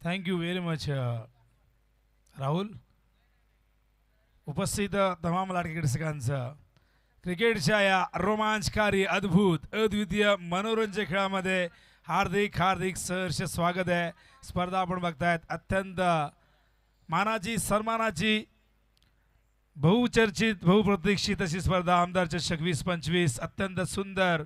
Thank you very much Rahul. उपस्थित तमाम लाडके दर्शकांचं क्रिकेटच्या या रोमांचकारी अद्भुत अद्वितीय मनोरंजक खेळामध्ये हार्दिक हार्दिक सहर्ष स्वागत आहे. स्पर्धा आपण बघतायत अत्यंत मानाची सन्मानाची बहुचर्चित बहुप्रतीक्षित अशी स्पर्धा आमदार चषक 2025 अत्यंत सुंदर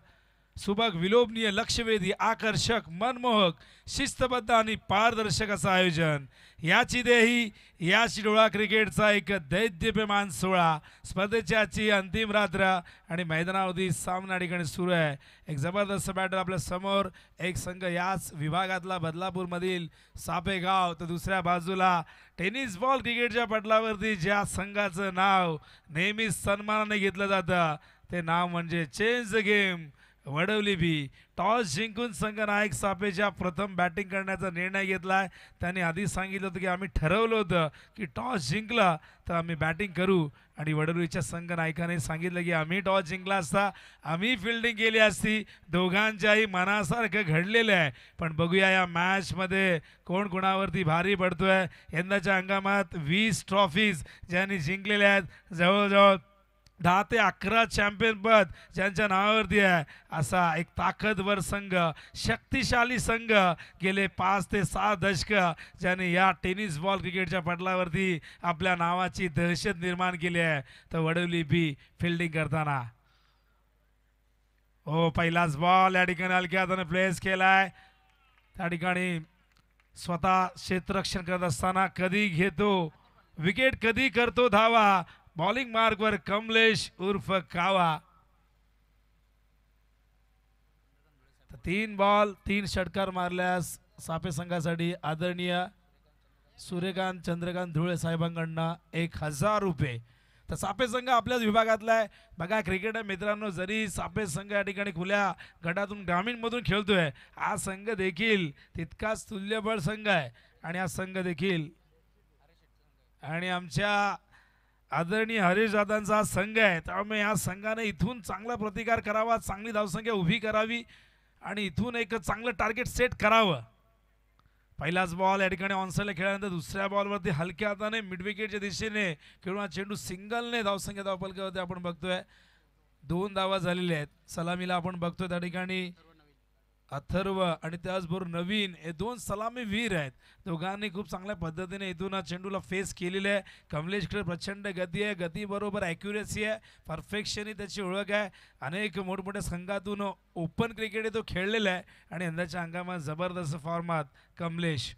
सुबक विलोभनीय लक्षवेधी आकर्षक मनमोहक शिस्तबद्ध आणि पारदर्शक असं आयोजन याची देही याची डोळा क्रिकेटचा एक दैदिप्यमान सोहळा. स्पर्धेची आजची अंतिम रात्र आणि मैदानावधी सामना ठिकाणी सुरू आहे. एक जबरदस्त बॅटर आपल्या समोर. एक संघ याच विभागातला बदलापूरमधील सापेगाव तर दुसऱ्या बाजूला टेनिस बॉल क्रिकेटच्या पटलावरती ज्या संघाचं नाव नेहमीच सन्मानाने घेतलं जातं ते नाव म्हणजे चेंज द गेम वडवली बी. टॉस जिंकून संघ नायक सापेच्या प्रथम बॅटिंग करण्याचा निर्णय घेतलाय. त्यांनी आधी सांगितलं होतं की आम्ही ठरवलं होतं की टॉस जिंकला तर आम्ही बॅटिंग करू आणि वडवलीच्या संघ नायकाने सांगितलं की आम्ही टॉस जिंकला असता आम्ही फिल्डिंग केली असती. दोघांच्याही मनासारखं घडलेलं आहे. पण बघूया या मॅचमध्ये कोण कोणावरती भारी पडतोय. यंदाच्या हंगामात 20 ट्रॉफीज ज्यांनी जिंकलेल्या आहेत, जवळजवळ 10 ते 11 चॅम्पियनपद ज्यांच्या नावावरती आहे, असा एक ताकदवर संघ शक्तिशाली संघ गेले 5 ते 6 दशक ज्याने या टेनिस बॉल क्रिकेटच्या पटलावरती आपल्या नावाची दहशत निर्माण केली आहे. तर वडवली बी फिल्डिंग करताना हो पहिलाच बॉल या ठिकाणी हलक्या हाताने प्लेस केलाय. त्या ठिकाणी स्वतः क्षेत्ररक्षण करत असताना कधी घेतो विकेट कधी करतो धावा. बॉलिंग मार्कवर कमलेश उर्फ कावा. 3 बॉल 3 षटकार मारल्यास सापे संघासाठी आदरणीय सूर्यकांत चंद्रकांत धुळे साहेबांकडनं 1000 रुपये. तर सापे संघ आपल्याच विभागातला आहे. बघा क्रिकेटर मित्रांनो, जरी सापे संघ या ठिकाणी खुल्या गटातून ग्रामीणमधून खेळतोय, हा संघ देखील तितकाच तुल्यबळ संघ आहे आणि हा संघ देखील आणि आमच्या आदरणीय हरीश दादांचा संघ आहे. त्यामुळे या संघाने इथून चांगला प्रतिकार करावा, चांगली धावसंख्या उभी करावी आणि इथून एक चांगलं टार्गेट सेट करावं. पहिलाच बॉल या ठिकाणी ऑनसाईडला खेळल्यानंतर दुसऱ्या बॉलवरती हलक्या हाताने मिड विकेटच्या दिशेने खेळून चेंडू सिंगलने धावसंख्या धावपलकावरती आपण बघतोय 2 धावा झालेल्या आहेत. सलामीला आपण बघतोय त्या ठिकाणी अथर्व आणि त्याचबरोबर नवीन हे 2 सलामीवीर आहेत. दोघांनी खूप चांगल्या पद्धतीने इथून चेंडूला फेस केलेले आहे. कमलेशकडे प्रचंड गती आहे, गतीबरोबर ॲक्युरेसी आहे, परफेक्शन ही त्याची ओळख आहे. अनेक मोठमोठ्या संघातून ओपन क्रिकेट तो खेळलेला आहे आणि यंदाच्या हंगामात जबरदस्त फॉर्मात कमलेश.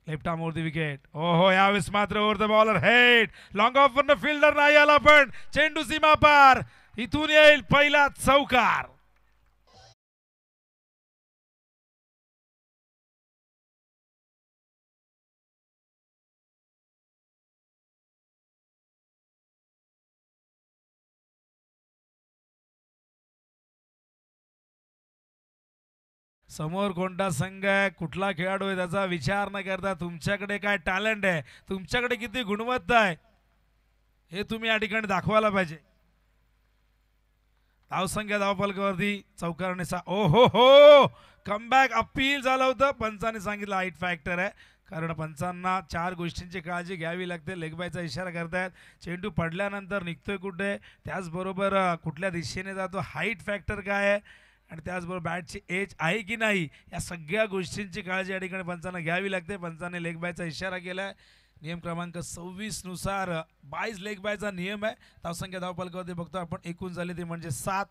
लेफ्ट आर्म वरती विकेट. ओहो, यावेळेस मात्र over the bowler head long of वरनं फिल्डर नाही आला, पण चेंडू सीमा पार. इथून येईल पहिला चौकार. समोर कोणता संघ आहे, कुठला खेळाडू आहे त्याचा विचार न करता तुमच्याकडे काय टॅलेंट आहे, तुमच्याकडे किती गुणवत्ता आहे, हे तुम्ही या ठिकाणी दाखवायला पाहिजे. धावसंख्या धावफलकावरती चौकारणीचा ओ हो कमबॅक अपील झालं होतं. पंचांनी सांगितलं हाईट फॅक्टर आहे, कारण पंचांना 4 गोष्टींची काळजी घ्यावी लागते. लेगबायचा इशारा करतायत, चेंडू पडल्यानंतर निघतोय कुठे, त्याचबरोबर कुठल्या दिशेने जातो, हाईट फॅक्टर काय आहे आणि त्याचबरोबर बॅटची एज आहे की नाही, या सगळ्या गोष्टींची काळजी या ठिकाणी पंचांना घ्यावी लागते. पंचाने लेग बायचा इशारा केला आहे. नियम क्रमांक 26 नुसार 22 लेग बायचा नियम आहे. धावसंख्या धावपलकावरती बघतो आपण एकूण झाले ते म्हणजे 7.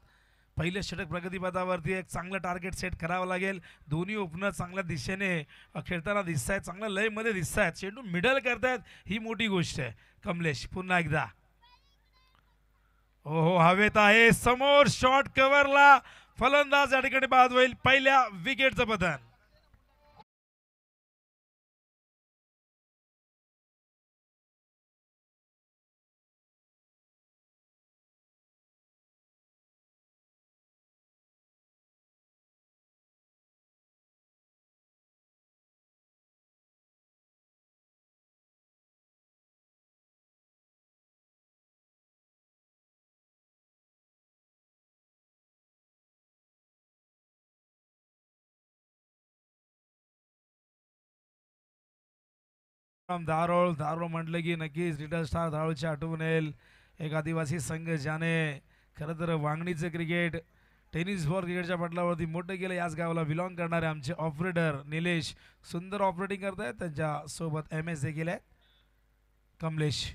पहिले षटक प्रगतीपथावरती एक चांगलं टार्गेट सेट करावं लागेल. दोन्ही ओपनर चांगल्या दिशेने खेळताना दिसत आहेत, चांगल्या लयमध्ये दिसत आहेत, चेंडू मिडल करतायत, ही मोठी गोष्ट आहे. कमलेश पुन्हा एकदा हो हवेत आहे, समोर शॉर्ट कव्हरला फलंदाज या ठिकाणी बाद होईल. पहिल्या विकेटचं पतन. धारोळ धारोळ म्हटलं की नक्कीच लिटल स्टार धारोळची आठवण येईल. एक आदिवासी संघ ज्याने खरं तर वांगणीचं क्रिकेट टेनिस बॉल क्रिकेटच्या पटलावरती मोठं केलं. याच गावाला बिलॉंग करणारे आमचे ऑपरेटर निलेश सुंदर ऑपरेटिंग करतायत. त्यांच्यासोबत MS देखील आहेत. कमलेश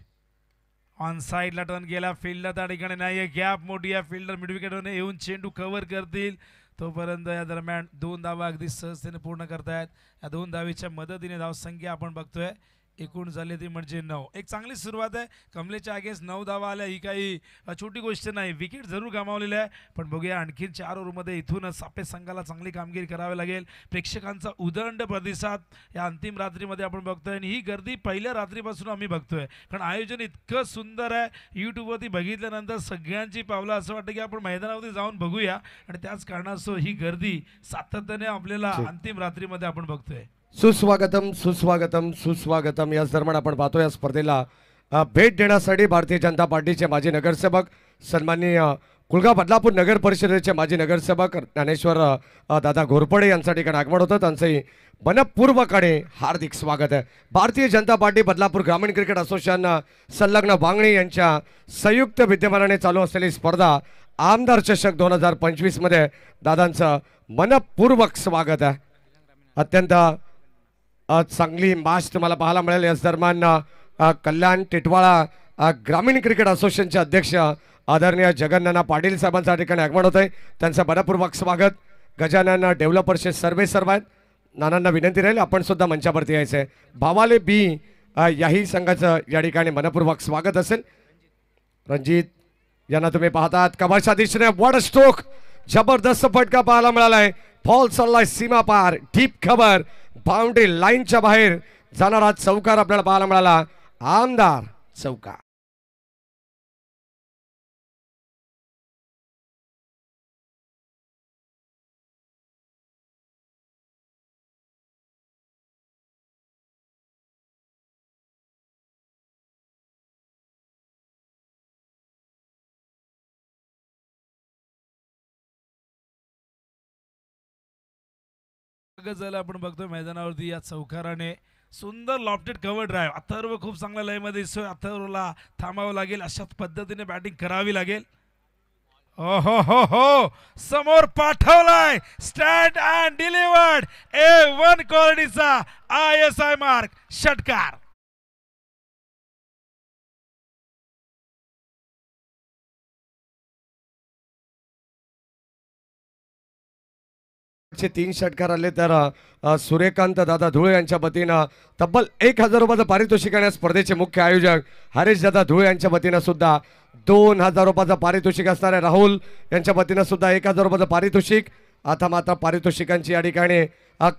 ऑन साईडला टर्न केला. फील्डला त्या ठिकाणी नाही आहे. गॅप मोठी आहे. फिल्डर मिडविकेटवर येऊन चेंडू कव्हर करतील. तोपर्यंत या दरम्यान 2 धावा अगदी सहजतेने पूर्ण करतायत. या 2 धावेच्या मदतीने धावसंख्या आपण बघतोय एकूण झाली ती म्हणजे 9. एक चांगली सुरुवात आहे. कमलेच्या अगेन्स्ट 9 धावा आल्या ही काही छोटी गोष्ट नाही. विकेट जरूर गमावलेली आहे पण बघूया आणखीन 4 ओव्हरमध्ये इथूनच आपल्या संघाला चांगली कामगिरी करावी लागेल. प्रेक्षकांचा उदंड प्रतिसाद या अंतिम रात्रीमध्ये आपण बघतोय आणि ही गर्दी पहिल्या रात्रीपासून आम्ही बघतोय कारण आयोजन इतकं सुंदर आहे. यूट्यूबवरती बघितल्यानंतर सगळ्यांची पावलं असं वाटतं की आपण मैदानावरती जाऊन बघूया आणि त्याच कारणास्तव ही गर्दी सातत्याने आपल्याला अंतिम रात्रीमध्ये आपण बघतोय. सुस्वागतम सुस्वागतम सुस्वागतम. याच दरम्यान आपण पाहतो या स्पर्धेला भेट देण्यासाठी भारतीय जनता पार्टीचे माजी नगरसेवक सन्माननीय कुलगाव बदलापूर नगर परिषदेचे माजी नगरसेवक ज्ञानेश्वर दादा घोरपडे यांच्या ठिकाणी आगमन होतं. त्यांचंही मनपूर्वकडे हार्दिक स्वागत आहे. भारतीय जनता पार्टी बदलापूर ग्रामीण क्रिकेट असोसिएशन संलग्न वांगणी यांच्या संयुक्त विद्यमानाने चालू असलेली स्पर्धा आमदार चषक 2025 मध्ये दादांचं मनपूर्वक स्वागत आहे. अत्यंत चांगली मॅच तुम्हाला पाहायला मिळेल. याच दरम्यान कल्याण टिटवाळा ग्रामीण क्रिकेट असोसिएशनचे अध्यक्ष आदरणीय जगन्नाना पाटील साहेबांच्या ठिकाणी आगमन होत आहे. त्यांचं मनपूर्वक स्वागत. गजानन डेव्हलपर्सचे सर्व आहेत. नानांना विनंती राहील आपण सुद्धा मंचावरती यायचं आहे. भावाले बी याही संघाचं या ठिकाणी मनपूर्वक स्वागत असेल. रणजित यांना तुम्ही पाहतात कमालच्या दिशेने वॉट स्ट्रोक जबरदस्त फटका पाहायला मिळालाय. बॉल चाललाय सीमा पार डीप खबर बाउंड्री लाईनच्या बाहेर जाणारा चौकार आपल्याला पाहायला मिळाला. आमदार चौकार. झालं आपण बघतोय मैदानावरती या चौकाराने सुंदर लॉफ्टेड कव्हर ड्राईव्ह. अथर्व खूप चांगल्या लयमध्ये दिसतोय. अथर्वला थांबावं लागेल. अशाच पद्धतीने बॅटिंग करावी लागेल. हो हो हो समोर पाठवलाय स्टँड अँड डिलिव्हर्ड A1 क्वालिटीचा ISI मार्क षटकार. 3 षटकार आले तर सूर्यकांत दादा धुळे यांच्या वतीनं तब्बल 1000 रुपयाचं पारितोषिक आणि स्पर्धेचे मुख्य आयोजक हरीश दादा धुळे यांच्या वतीनं सुद्धा 2000 रुपयाचं पारितोषिक असणार आहे. राहुल यांच्या वतीनं सुद्धा 1000 रुपयाचं पारितोषिक. आता मात्र पारितोषिकांची या ठिकाणी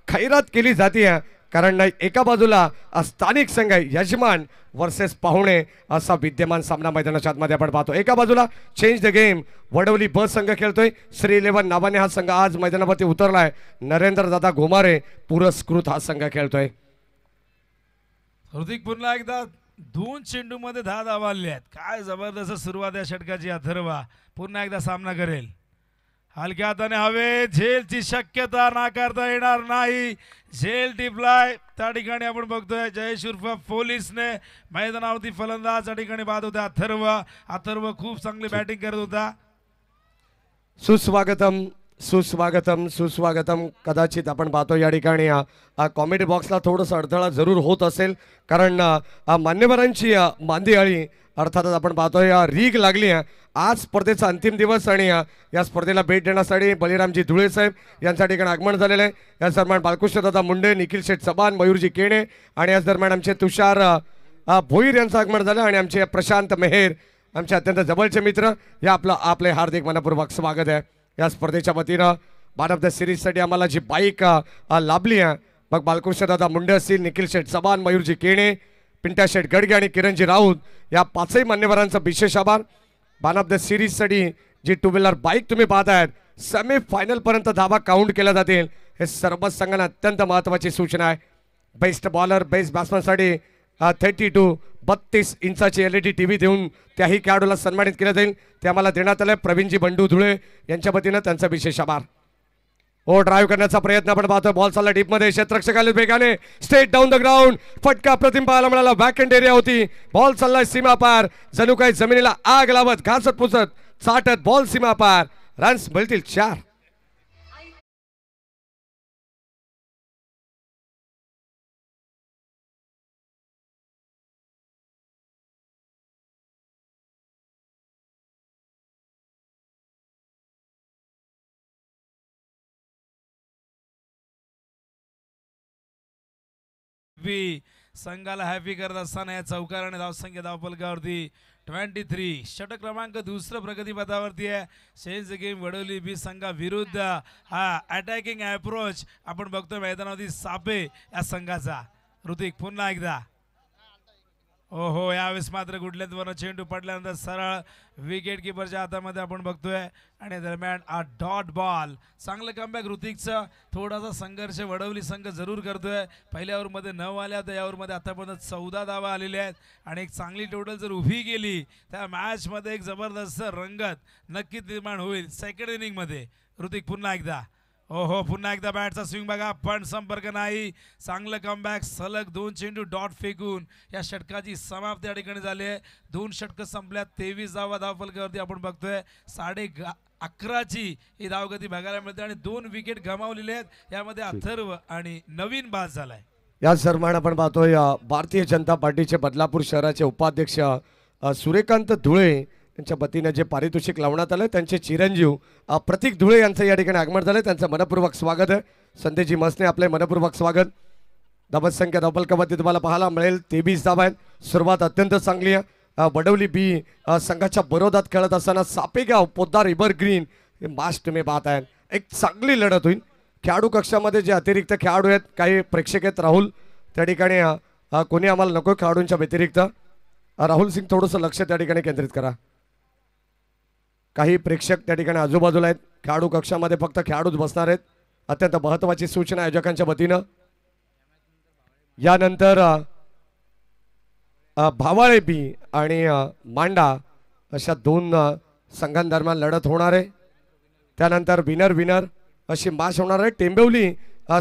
खैरात केली जाते कारण एका बाजूला स्थानिक संघ यजमान वर्सेस पाहुणे असा विद्यमान सामना मैदानाच्या आतमध्ये आपण पाहतो. एका बाजूला चेंज द गेम वडवली ब संघ खेळतोय. श्री 11 नावाने हा संघ आज मैदानावरती उतरलाय. नरेंद्र दादा घोमारे पुरस्कृत हा संघ खेळतोय. हृतिक पुन्हा एकदा 2 चेंडूमध्ये 10 धावा आल्या आहेत. काय जबरदस्त सुरुवात आहे षटकाची. अथर्वा पुन्हा एकदा सामना करेल. हलक्या हाताने हवे झेलची शक्यता नाकारता येणार नाही. झेल टिपलाय त्या ठिकाणी आपण बघतोय जयेश उर्फ पोलिसने मैदानावरती फलंदाज त्या ठिकाणी बाद होता. अथर्व खूप चांगली बॅटिंग करत होता. सुस्वागतम सुस्वागतम सुस्वागतम. कदाचित आपण पाहतो या ठिकाणी कॉमेडी बॉक्सला थोडंसं अडथळा जरूर होत असेल कारण मान्यवरांची मांदी आळी अर्थातच आपण पाहतोय रीग लागली आहे. आज स्पर्धेचा अंतिम दिवस आणि या स्पर्धेला भेट देण्यासाठी बलिरामजी धुळे साहेब यांच्या ठिकाणी आगमन झालेलं आहे. या दरम्यान बालकृष्णदादा मुंडे, निखिल शेठ चबान, मयूरजी केणे आणि याच दरम्यान आमचे तुषार भोईर यांचं आगमन झालं आणि आमचे प्रशांत मेहेर आमचे अत्यंत जवळचे मित्र या आपले हार्दिक मनपूर्वक स्वागत आहे. या स्पर्धेच्या वतीनं मॅन ऑफ द सिरीजसाठी आम्हाला जी बाईक लाभली आहे मग बालकृष्णदादा मुंडे असतील, निखिल शेठ चबान, मयूरजी केणे, पिंट्या शेठ गडगे आणि किरणजी राऊत या 5ही मान्यवरांचा विशेष आभार. मॅन ऑफ द सिरीजसाठी जी 2 व्हीलर बाईक तुम्ही पाहतायत सेमी फायनलपर्यंत धावा काउंट केल्या जातील. हे सर्व संघांना अत्यंत महत्त्वाची सूचना आहे. बेस्ट बॉलर बेस्ट बॅट्समनसाठी 32 इंचाची LED TV देऊन त्याही खेळाडूला सन्मानित केलं जाईल. ते आम्हाला देण्यात आलं. प्रवीणजी बंडू धुळे यांच्या वतीनं त्यांचा विशेष आभार. ओ ड्राईव्ह करण्याचा प्रयत्न आपण पाहतोय. बॉल चालला डीप मध्ये. क्षेत्ररक्षक आले वेगाने. Straight down the ground. फटका प्रतिम पाहायला मिळाला. बॅक एरिया होती. बॉल चाललाय सीमा पार. जणू काही जमिनीला आग लावत घासत पुसत चाटत बॉल सीमा पार. रन्स मिळतील 4. संघाला हॅपी करत असताना या चौकाराने धावसंख्या धावफलकावरती 23. षटक क्रमांक दुसरं प्रगतीपथावरती आहे. चेंज गेम वडवली बी संघाविरुद्ध हा अटॅकिंग अप्रोच आपण बघतोय मैदानावरती सापे या संघाचा. ऋतिक पुन्हा एकदा. ओहो यावेळेस मात्र गुडलेंवरनं चेंडू पडल्यानंतर सरळ विकेट किपरच्या हातामध्ये आपण बघतोय आणि दरम्यान डॉट बॉल. चांगलं कमबॅक ऋतिकचं. थोडासा संघर्ष वडवली संघ जरूर करतोय. पहिल्या ओव्हरमध्ये 9 आल्या तर या ओव्हरमध्ये आतापर्यंत 14 धावा आलेल्या आहेत आणि एक चांगली टोटल जर उभी केली त्या मॅचमध्ये एक जबरदस्त रंगत नक्कीच निर्माण होईल सेकंड इनिंगमध्ये. ऋतिक पुन्हा एकदा. ओहो पुन्हा एकदा बॅटचा स्विंग बघा पण संपर्क नाही. चांगलं कमबॅक. सलग 2 चेंडू डॉट फेकून या षटकाची समाप्ती या ठिकाणी झाली आहे. 2 षटकं संपल्यात. 23 धावा धावफलकावरती आपण बघतोय. 11:30ची ही धावगती बघायला मिळते आणि 2 विकेट गमावलेले आहेत. यामध्ये अथर्व आणि नवीन बाद झालाय. या सन्मान आपण पाहतोय भारतीय जनता पार्टीचे बदलापूर शहराचे उपाध्यक्ष सूर्यकांत धुळे यांच्या वतीने जे पारितोषिक लावण्यात आलं त्यांचे चिरंजीव प्रतीक धुळे यांचं या ठिकाणी आगमन झालं. त्यांचं मनपूर्वक स्वागत आहे. संदेशजी मसने आपले मनपूर्वक स्वागत. धावत संख्या धावफलकामध्ये तुम्हाला पाहायला मिळेल 23 धावा आहेत. सुरुवात अत्यंत चांगली आहे. वडवली बी संघाच्या विरोधात खेळत असताना सापेगाव पोद्दार एव्हरग्रीन हे मॅच तुम्ही पाहत आहे. एक चांगली लढत होईल. खेळाडू कक्षामध्ये जे अतिरिक्त खेळाडू आहेत काही प्रेक्षक आहेत. राहुल त्या ठिकाणी कोणी आम्हाला नको खेळाडूंच्या व्यतिरिक्त. राहुल सिंग थोडंसं लक्ष त्या ठिकाणी केंद्रित करा. काही प्रेक्षक त्या ठिकाणी आजूबाजूला आहेत. खेळाडू कक्षामध्ये फक्त खेळाडूच बसणार आहेत. अत्यंत महत्त्वाची सूचना आयोजकांच्या वतीनं. यानंतर भावाळे बी आणि मांडा अशा 2 संघांदरम्यान लढत होणार आहे. त्यानंतर विनर अशी मॅच होणार आहे. टेंबवली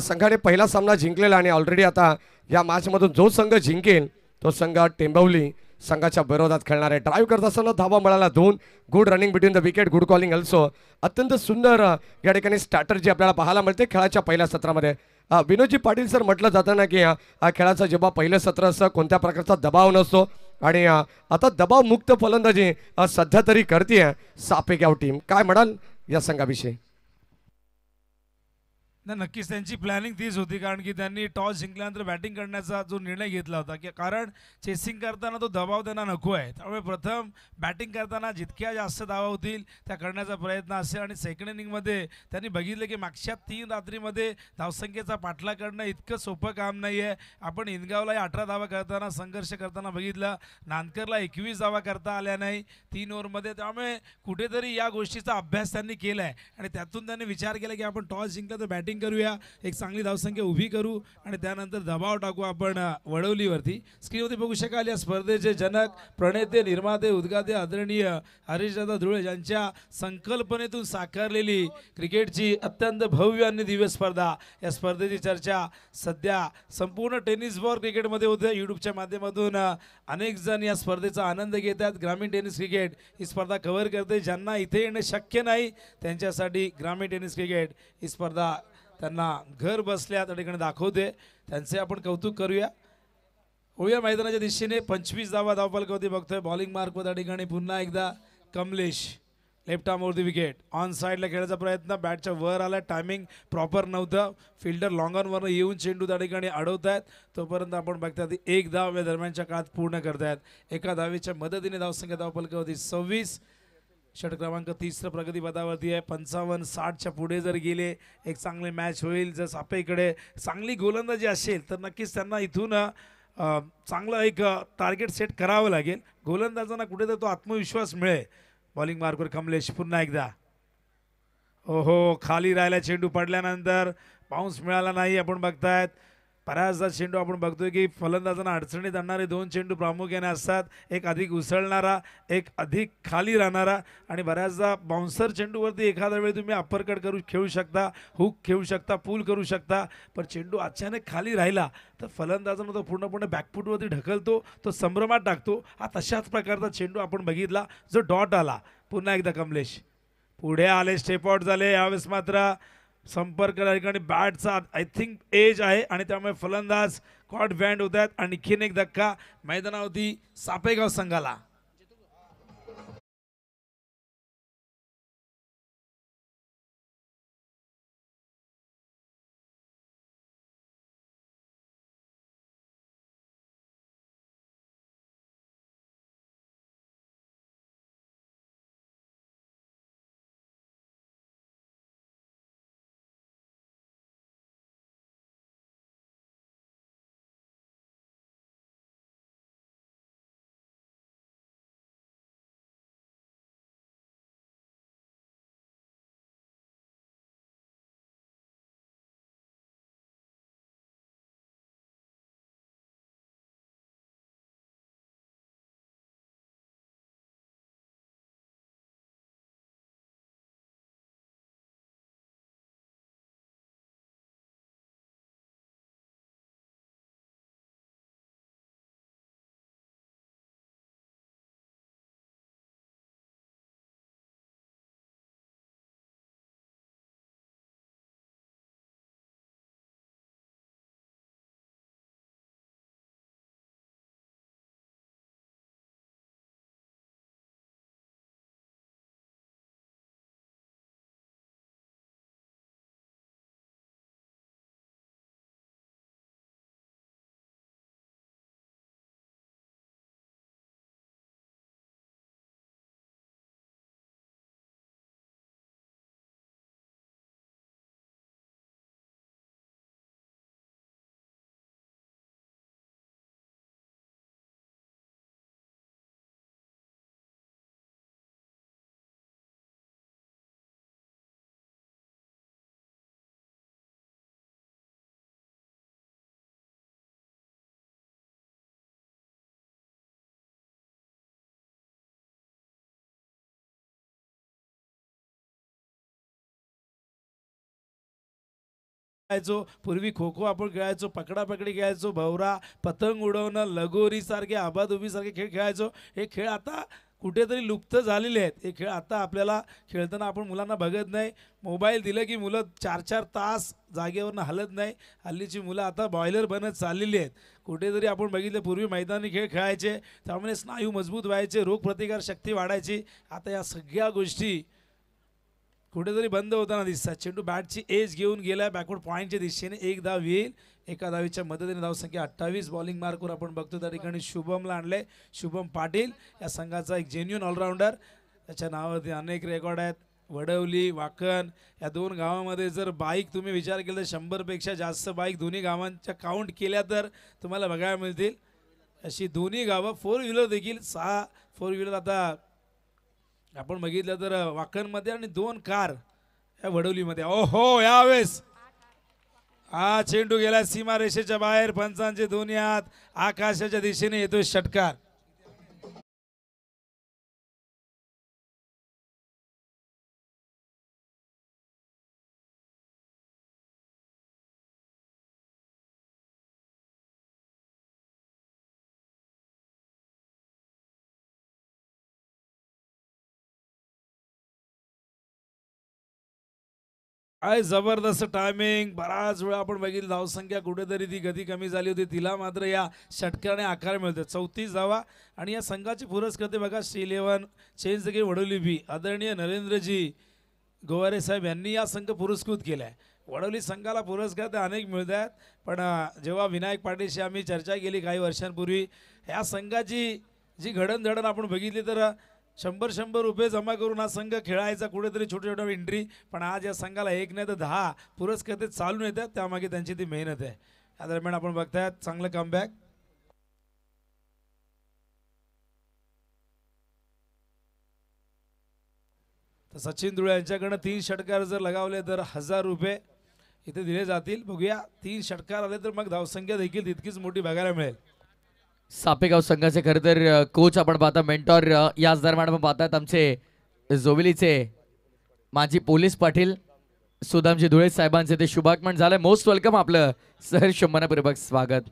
संघाने पहिला सामना जिंकलेला आणि ऑलरेडी आता या मॅचमधून जो संघ जिंकेल तो संघ टेंबवली संघाच्या विरोधात खेळणार आहे. ड्राईव्ह करत असताना धावा मिळाला 2. Good running between the wicket. Good calling also. अत्यंत सुंदर या ठिकाणी स्ट्रॅटर्जी आपल्याला पाहायला मिळते खेळाच्या पहिल्या सत्रामध्ये. विनोदजी पाटील सर म्हटलं जातं ना की खेळाचं जेव्हा पहिलं सत्र असतं कोणत्या प्रकारचा दबाव नसतो आणि आता दबाव मुक्त फलंदाजी सध्या तरी करते सापेगाव टीम. काय म्हणाल या संघाविषयी? नक्कीच त्यांची प्लॅनिंग तीच होती कारण की त्यांनी टॉस जिंकल्यानंतर बॅटिंग करण्याचा जो निर्णय घेतला होता की कारण चेसिंग करताना तो दबाव त्यांना नको आहे. त्यामुळे प्रथम बॅटिंग करताना जितक्या जास्त धावा होतील त्या करण्याचा प्रयत्न असेल आणि सेकंड इनिंगमध्ये त्यांनी बघितलं की मागच्या 3 रात्रीमध्ये धावसंख्येचा पाठलाग करणं इतकं सोपं काम नाही आहे. आपण इनगावला 18 धावा करताना संघर्ष करताना बघितलं. नांदकरला 21 धावा करता आल्या नाही 3 ओव्हरमध्ये. त्यामुळे कुठेतरी या गोष्टीचा अभ्यास त्यांनी केला आहे आणि त्यातून त्यांनी विचार केला की आपण टॉस जिंकला तर बॅटिंग करूया, एक चांगली धावसंख्या उभी करू आणि त्यानंतर दबाव टाकू आपण वडवलीवरती. स्क्रीनवरती बघू शकाल या स्पर्धेचे जनक, प्रणेते, निर्माते, उद्गाते आदरणीय हरीशदादा धुळे यांच्या संकल्पनेतून साकारलेली क्रिकेटची अत्यंत भव्य आणि दिव्य स्पर्धा. या स्पर्धेची चर्चा सध्या संपूर्ण टेनिस बॉल क्रिकेटमध्ये होते. यूट्यूबच्या माध्यमातून अनेक जण या स्पर्धेचा आनंद घेतात. ग्रामीण टेनिस क्रिकेट ही स्पर्धा कव्हर करते. ज्यांना इथे येणं शक्य नाही त्यांच्यासाठी ग्रामीण टेनिस क्रिकेट ही स्पर्धा त्यांना घर बसल्या त्या ठिकाणी दाखवते. त्यांचे आपण कौतुक करूया. होऊया मैदानाच्या दिशेने. 25 धावा धावफलकावरती बघतोय. बॉलिंग मार्क त्या ठिकाणी पुन्हा एकदा कमलेश. लेफ्ट आर्मवरती विकेट. ऑन साईडला खेळायचा प्रयत्न. बॅटच्या वर आला. टायमिंग प्रॉपर नव्हतं. फिल्डर लॉंग ऑनवरनं येऊन चेंडू त्या ठिकाणी अडवतायत. तोपर्यंत आपण बघतात 1 धाव या दरम्यानच्या काळात पूर्ण करतायत. एका धावेच्या मदतीने धावसंख्या धावफलकावरती 26. षटक क्रमांक 30 प्रगतीपथावरती आहे. 55-60च्या पुढे जर गेले एक चांगली मॅच होईल. जर सापेकडे चांगली गोलंदाजी असेल तर नक्कीच त्यांना इथून चांगलं एक टार्गेट सेट करावं लागेल. गोलंदाजांना कुठेतरी तो आत्मविश्वास मिळेल. बॉलिंग मार्कवर कमलेश पुन्हा एकदा. ओहो खाली राहिला चेंडू पडल्यानंतर बाउन्स मिळाला नाही. आपण बघतायत बऱ्याचदा चेंडू आपण बघतोय की फलंदाजांना अडचणीत आणणारे दोन चेंडू प्रामुख्याने असतात, एक अधिक उसळणारा, एक अधिक खाली राहणारा. आणि बऱ्याचदा बाउन्सर चेंडूवरती एखादा वेळ तुम्ही अप्परकट करू खेळू शकता, हुक खेळू शकता, पूल करू शकता. पण चेंडू अचानक खाली राहिला तर फलंदाजांना तो पूर्णपणे बॅकफूटवरती ढकलतो, तो संभ्रमात टाकतो. हा तशाच प्रकारचा चेंडू आपण बघितला जो डॉट आला. पुन्हा एकदा कमलेश पुढे आले, स्टेप आउट झाले. यावेळेस मात्र संपर्क या ठिकाणी बॅटचा आय थिंक एज आहे आणि त्यामुळे फलंदाज कॉट बँड होत आहेत. आणखीन एक धक्का मैदानावरती सापेगाव संघाला. खेळायचो पूर्वी खो खो आपण खेळायचो, पकडापकडी खेळायचो, भवरा, पतंग उडवणं, लगोरी सारखे, आबाधुबी सारखे खेळ खेळायचो. हे खेळ आता कुठेतरी लुप्त झालेले आहेत. हे खेळ आता आपल्याला खेळताना आपण मुलांना बघत नाही. मोबाईल दिलं की मुलं 4-4 तास जागेवरनं हलत नाही. हल्लीची मुलं आता बॉयलर बनत चाललेली आहेत. कुठेतरी आपण बघितलं पूर्वी मैदानी खेळ खेळायचे, त्यामुळे स्नायू मजबूत व्हायचे, रोगप्रतिकार शक्ती वाढायची. आता या सगळ्या गोष्टी कुठेतरी बंद होताना दिसतात. चेंडू बॅटची एज घेऊन गेला बॅकवर्ड पॉईंटच्या दिशेने. एक धाव येईल. एका धावीच्या मदतीने धावसंख्या 28. बॉलिंग मार्कवर आपण बघतो त्या ठिकाणी शुभमला आणले. शुभम पाटील या संघाचा एक जेन्युन ऑलराऊंडर. त्याच्या नावावरती अनेक रेकॉर्ड आहेत. वडवली, वाकण या दोन गावामध्ये जर बाईक तुम्ही विचार केला तर 100पेक्षा जास्त बाईक दोन्ही गावांच्या काउंट केल्या तर तुम्हाला बघायला मिळतील. अशी दोन्ही गावं 4 व्हीलर देखील 6 4 व्हीलर आता आपण बघितलं तर वाकणमध्ये आणि 2 कार या वडवलीमध्ये. ओहो यावेळेस हा चेंडू गेला सीमा रेषेच्या बाहेर. पंचांचे दोन्ही हात आकाशाच्या दिशेने येतोय षटकार. काय जबरदस्त टायमिंग. बराच वेळा आपण बघितलं धावसंख्या कुठेतरी ती गती कमी झाली होती, तिला मात्र या षटकाने आकार मिळतो. 34 धावा. आणि या संघाचे पुरस्कर्ते बघा Shri 11 change the game Wadavali B आदरणीय नरेंद्रजी गोवारे साहेब यांनी हा संघ पुरस्कृत केला आहे. वडवली संघाला पुरस्कार तर अनेक मिळत आहेत, पण जेव्हा विनायक पाटीलशी आम्ही चर्चा केली काही वर्षांपूर्वी, ह्या संघाची जी घडणघडण आपण बघितली तर 100 रुपये जमा करून हा संघ खेळायचा, कुठेतरी छोट्या छोट्या एंट्री. पण आज या संघाला 1 नाही तर 10 पुरस्कार चालून येतात. त्यामागे त्यांची ती मेहनत आहे. या दरम्यान आपण बघतायत चांगलं कमबॅक. तर सचिन धुळे यांच्याकडनं 3 षटकार जर लगावले तर 1000 रुपये. इथे दिले जातील. बघूया 3 षटकार आले तर मग धावसंख्या देखील तितकीच मोठी बघायला मिळेल. सापेगाव संघाचे खरं तर कोच आपण पाहता मेंटॉर याच दरम्यान आपण पाहतात आमचे जोविलीचे माजी पोलीस पाटील सुदामजी धुळे साहेबांचे ते शुभागमन झालंय. मोस्ट वेलकम आपलं सहर्ष मनपूर्वक स्वागत.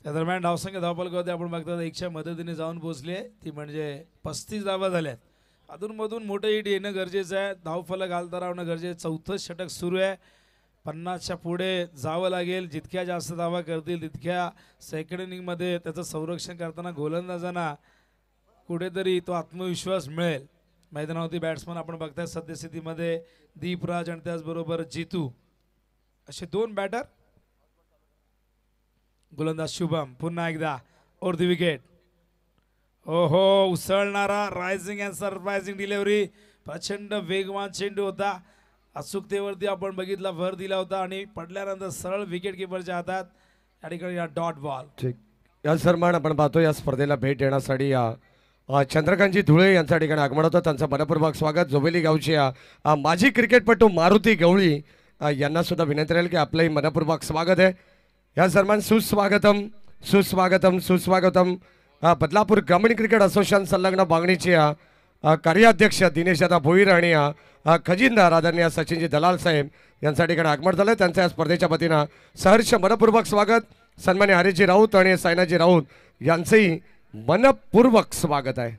त्या दरम्यान धावसंख्या धावपलकावरती आपण बघतात 100 मदतीने जाऊन पोहोचली आहे. ती म्हणजे 35 धावा झाल्यात. अधूनमधून मोठं हिट येणं गरजेचं आहे. धावफलक घालता राहणं गरजेचं. चौथं षटक सुरू आहे. 50च्या पुढे जावं लागेल. जितक्या जास्त धावा करतील तितक्या सेकंड इनिंगमध्ये त्याचं संरक्षण करताना गोलंदाजांना कुठेतरी तो आत्मविश्वास मिळेल. मैदानावरती बॅट्समन आपण बघताय सद्यस्थितीमध्ये दीपराज आणि त्याचबरोबर जितू असे 2 बॅटर. गोलंदाज शुभम पुन्हा एकदा ओर दी विकेट. ओहो उसळणारा रायझिंग अँड सरप्रायझिंग डिलिव्हरी. प्रचंड वेगवान चेंडू होता. अचूकतेवरती आपण बघितला भर दिला होता आणि पडल्यानंतर सरळ विकेट किपरच्या हातात या ठिकाणी डॉट बॉल. ठीक या सन्मान आपण पाहतो या स्पर्धेला भेट देण्यासाठी चंद्रकांतजी धुळे यांच्या ठिकाणी आगमन होतं. त्यांचं मनपूर्वक स्वागत. जोबेली गावचे माजी क्रिकेटपटू मारुती गवळी यांना सुद्धा विनंती राहील की आपलंही मनपूर्वक स्वागत आहे. या सन्मान सुस्वागतम सुस्वागतम सुस्वागतम. बदलापूर ग्रामीण क्रिकेट असोसिएशन संलग्न बांगणीचे कार्याध्यक्ष दिनेशदादा भोईर आणि खजिनदार आदरणीय सचिनजी दलाल साहेब यांच्या ठिकाणी आगमन झालं. त्यांचं या स्पर्धेच्या वतीनं सहर्ष मनपूर्वक स्वागत. सन्मान्य हरीजी राऊत आणि सायनाजी राऊत यांचंही मनपूर्वक स्वागत आहे.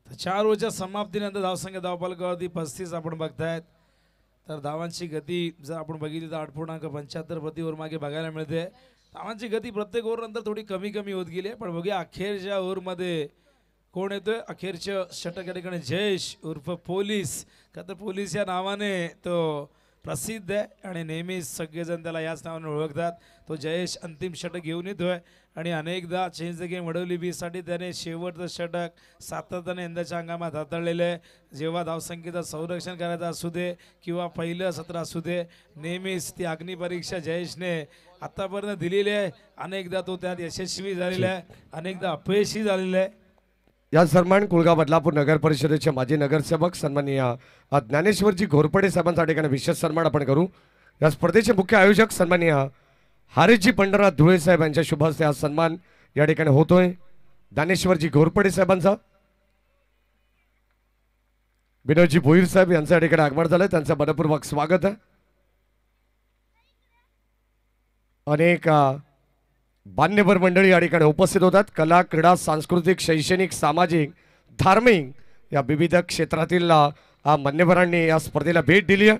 4 ओव्हरच्या समाप्तीनंतर धावसंख्या धावपलकावरती 35 आपण बघतायत. तर धावांची गती जर आपण बघितली तर 8.75 प्रति ओव्हर मागे बघायला मिळते. धावांची गती प्रत्येक ओव्हरनंतर थोडी कमी कमी होत गेली आहे. पण बघूया अखेरच्या ओव्हरमध्ये कोण येतोय. अखेरच्या षटक या ठिकाणी जयेश उर्फ पोलीस. का तर पोलीस या नावाने तो प्रसिद्ध आहे आणि नेहमीच सगळेजण त्याला याच नावाने ओळखतात. तो जयेश अंतिम षटक घेऊन येतोय आणि अनेकदा चेंज द गेम वडवली बीसाठी त्याने शेवटचं षटक सातत्याने यंदाच्या हंगामात हाताळलेलं आहे. जेव्हा धावसंख्येचं संरक्षण करायचं असू दे किंवा पहिलं सत्र असू दे नेहमीच ती अग्निपरीक्षा जयेशने आतापर्यंत दिलेली आहे. अनेकदा तो त्यात यशस्वी झालेला आहे, अनेकदा अपयशी झालेला आहे. या सन्मान कुळगाव बदलापूर नगर परिषदेचे माजी नगरसेवक सन्माननीय ज्ञानेश्वरजी घोरपडे साहेबांच्या ठिकाणी विशेष सन्मान आपण करू. या स्पर्धेचे मुख्य आयोजक सन्माननीय हरीजी पंढरनाथ धुळे साहेब यांच्या शुभ हस्ते हा सन्मान या ठिकाणी होतोय. ज्ञानेश्वरजी घोरपडे साहेबांचा विनोदजी भोईर साहेब यांच्या ठिकाणी आगमन झालंय. त्यांचं मनपूर्वक स्वागत आहे. अनेक मान्यवर मंडळी या ठिकाणी उपस्थित होतात. कला क्रीडा सांस्कृतिक शैक्षणिक सामाजिक धार्मिक या विविध क्षेत्रातील मान्यवरांनी या स्पर्धेला भेट दिली आहे.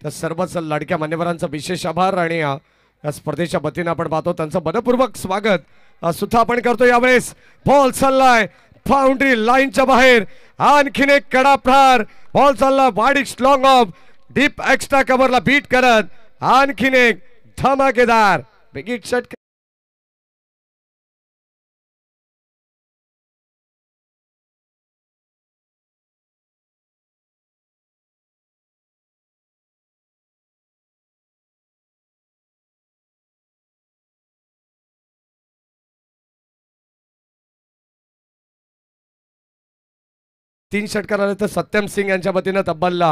त्या सर्वच लाडक्या मान्यवरांचा विशेष आभार आणि या स्पर्धेच्या वतीनं आपण पाहतो त्यांचं मनपूर्वक स्वागत सुद्धा आपण करतो. यावेळेस बॉल चाललाय बाउंड्री लाईनच्या बाहेर. आणखीन एक कडा प्रहार. बॉल चालला wide long off deep extra कव्हरला बीट करत आणखीन एक धमाकेदार बिग शॉट. तीन षटकार आले तर सत्यम सिंग यांच्या वतीनं तब्बल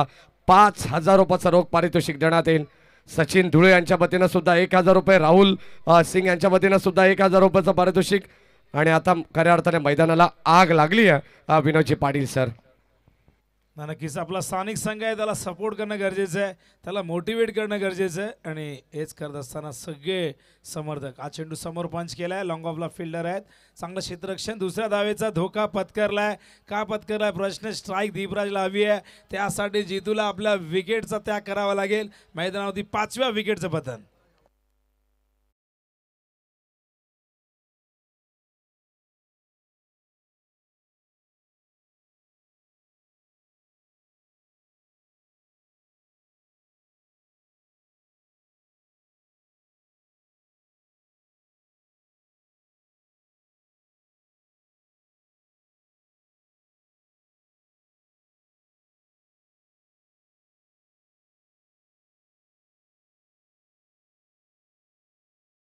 5,000 रुपयाचं रोख पारितोषिक देण्यात येईल. सचिन धुळे यांच्या वतीनं सुद्धा 1,000 रुपये. राहुल सिंग यांच्या वतीनं सुद्धा 1,000 रुपयाचं पारितोषिक. आणि आता खऱ्या अर्थाने मैदानाला आग लागली आहे विनोदजी पाटील सर. नक्कीच आपला स्थानिक संघ आहे त्याला सपोर्ट करणं गरजेचं आहे, त्याला मोटिवेट करणं गरजेचं आहे. आणि हेच करत असताना सगळे समर्थक हा चेंडू समोर पंच केलाय. लॉंग ऑफला फिल्डर आहेत. चांगलं क्षेत्ररक्षण. दुसऱ्या धावेचा धोका पत्करलाय. का पत्करलाय प्रश्न. स्ट्राईक दीपराजला हवी आहे. त्यासाठी जितूला आपल्या विकेटचा त्याग करावा लागेल. मैदानावरती 5व्या विकेटचं पतन.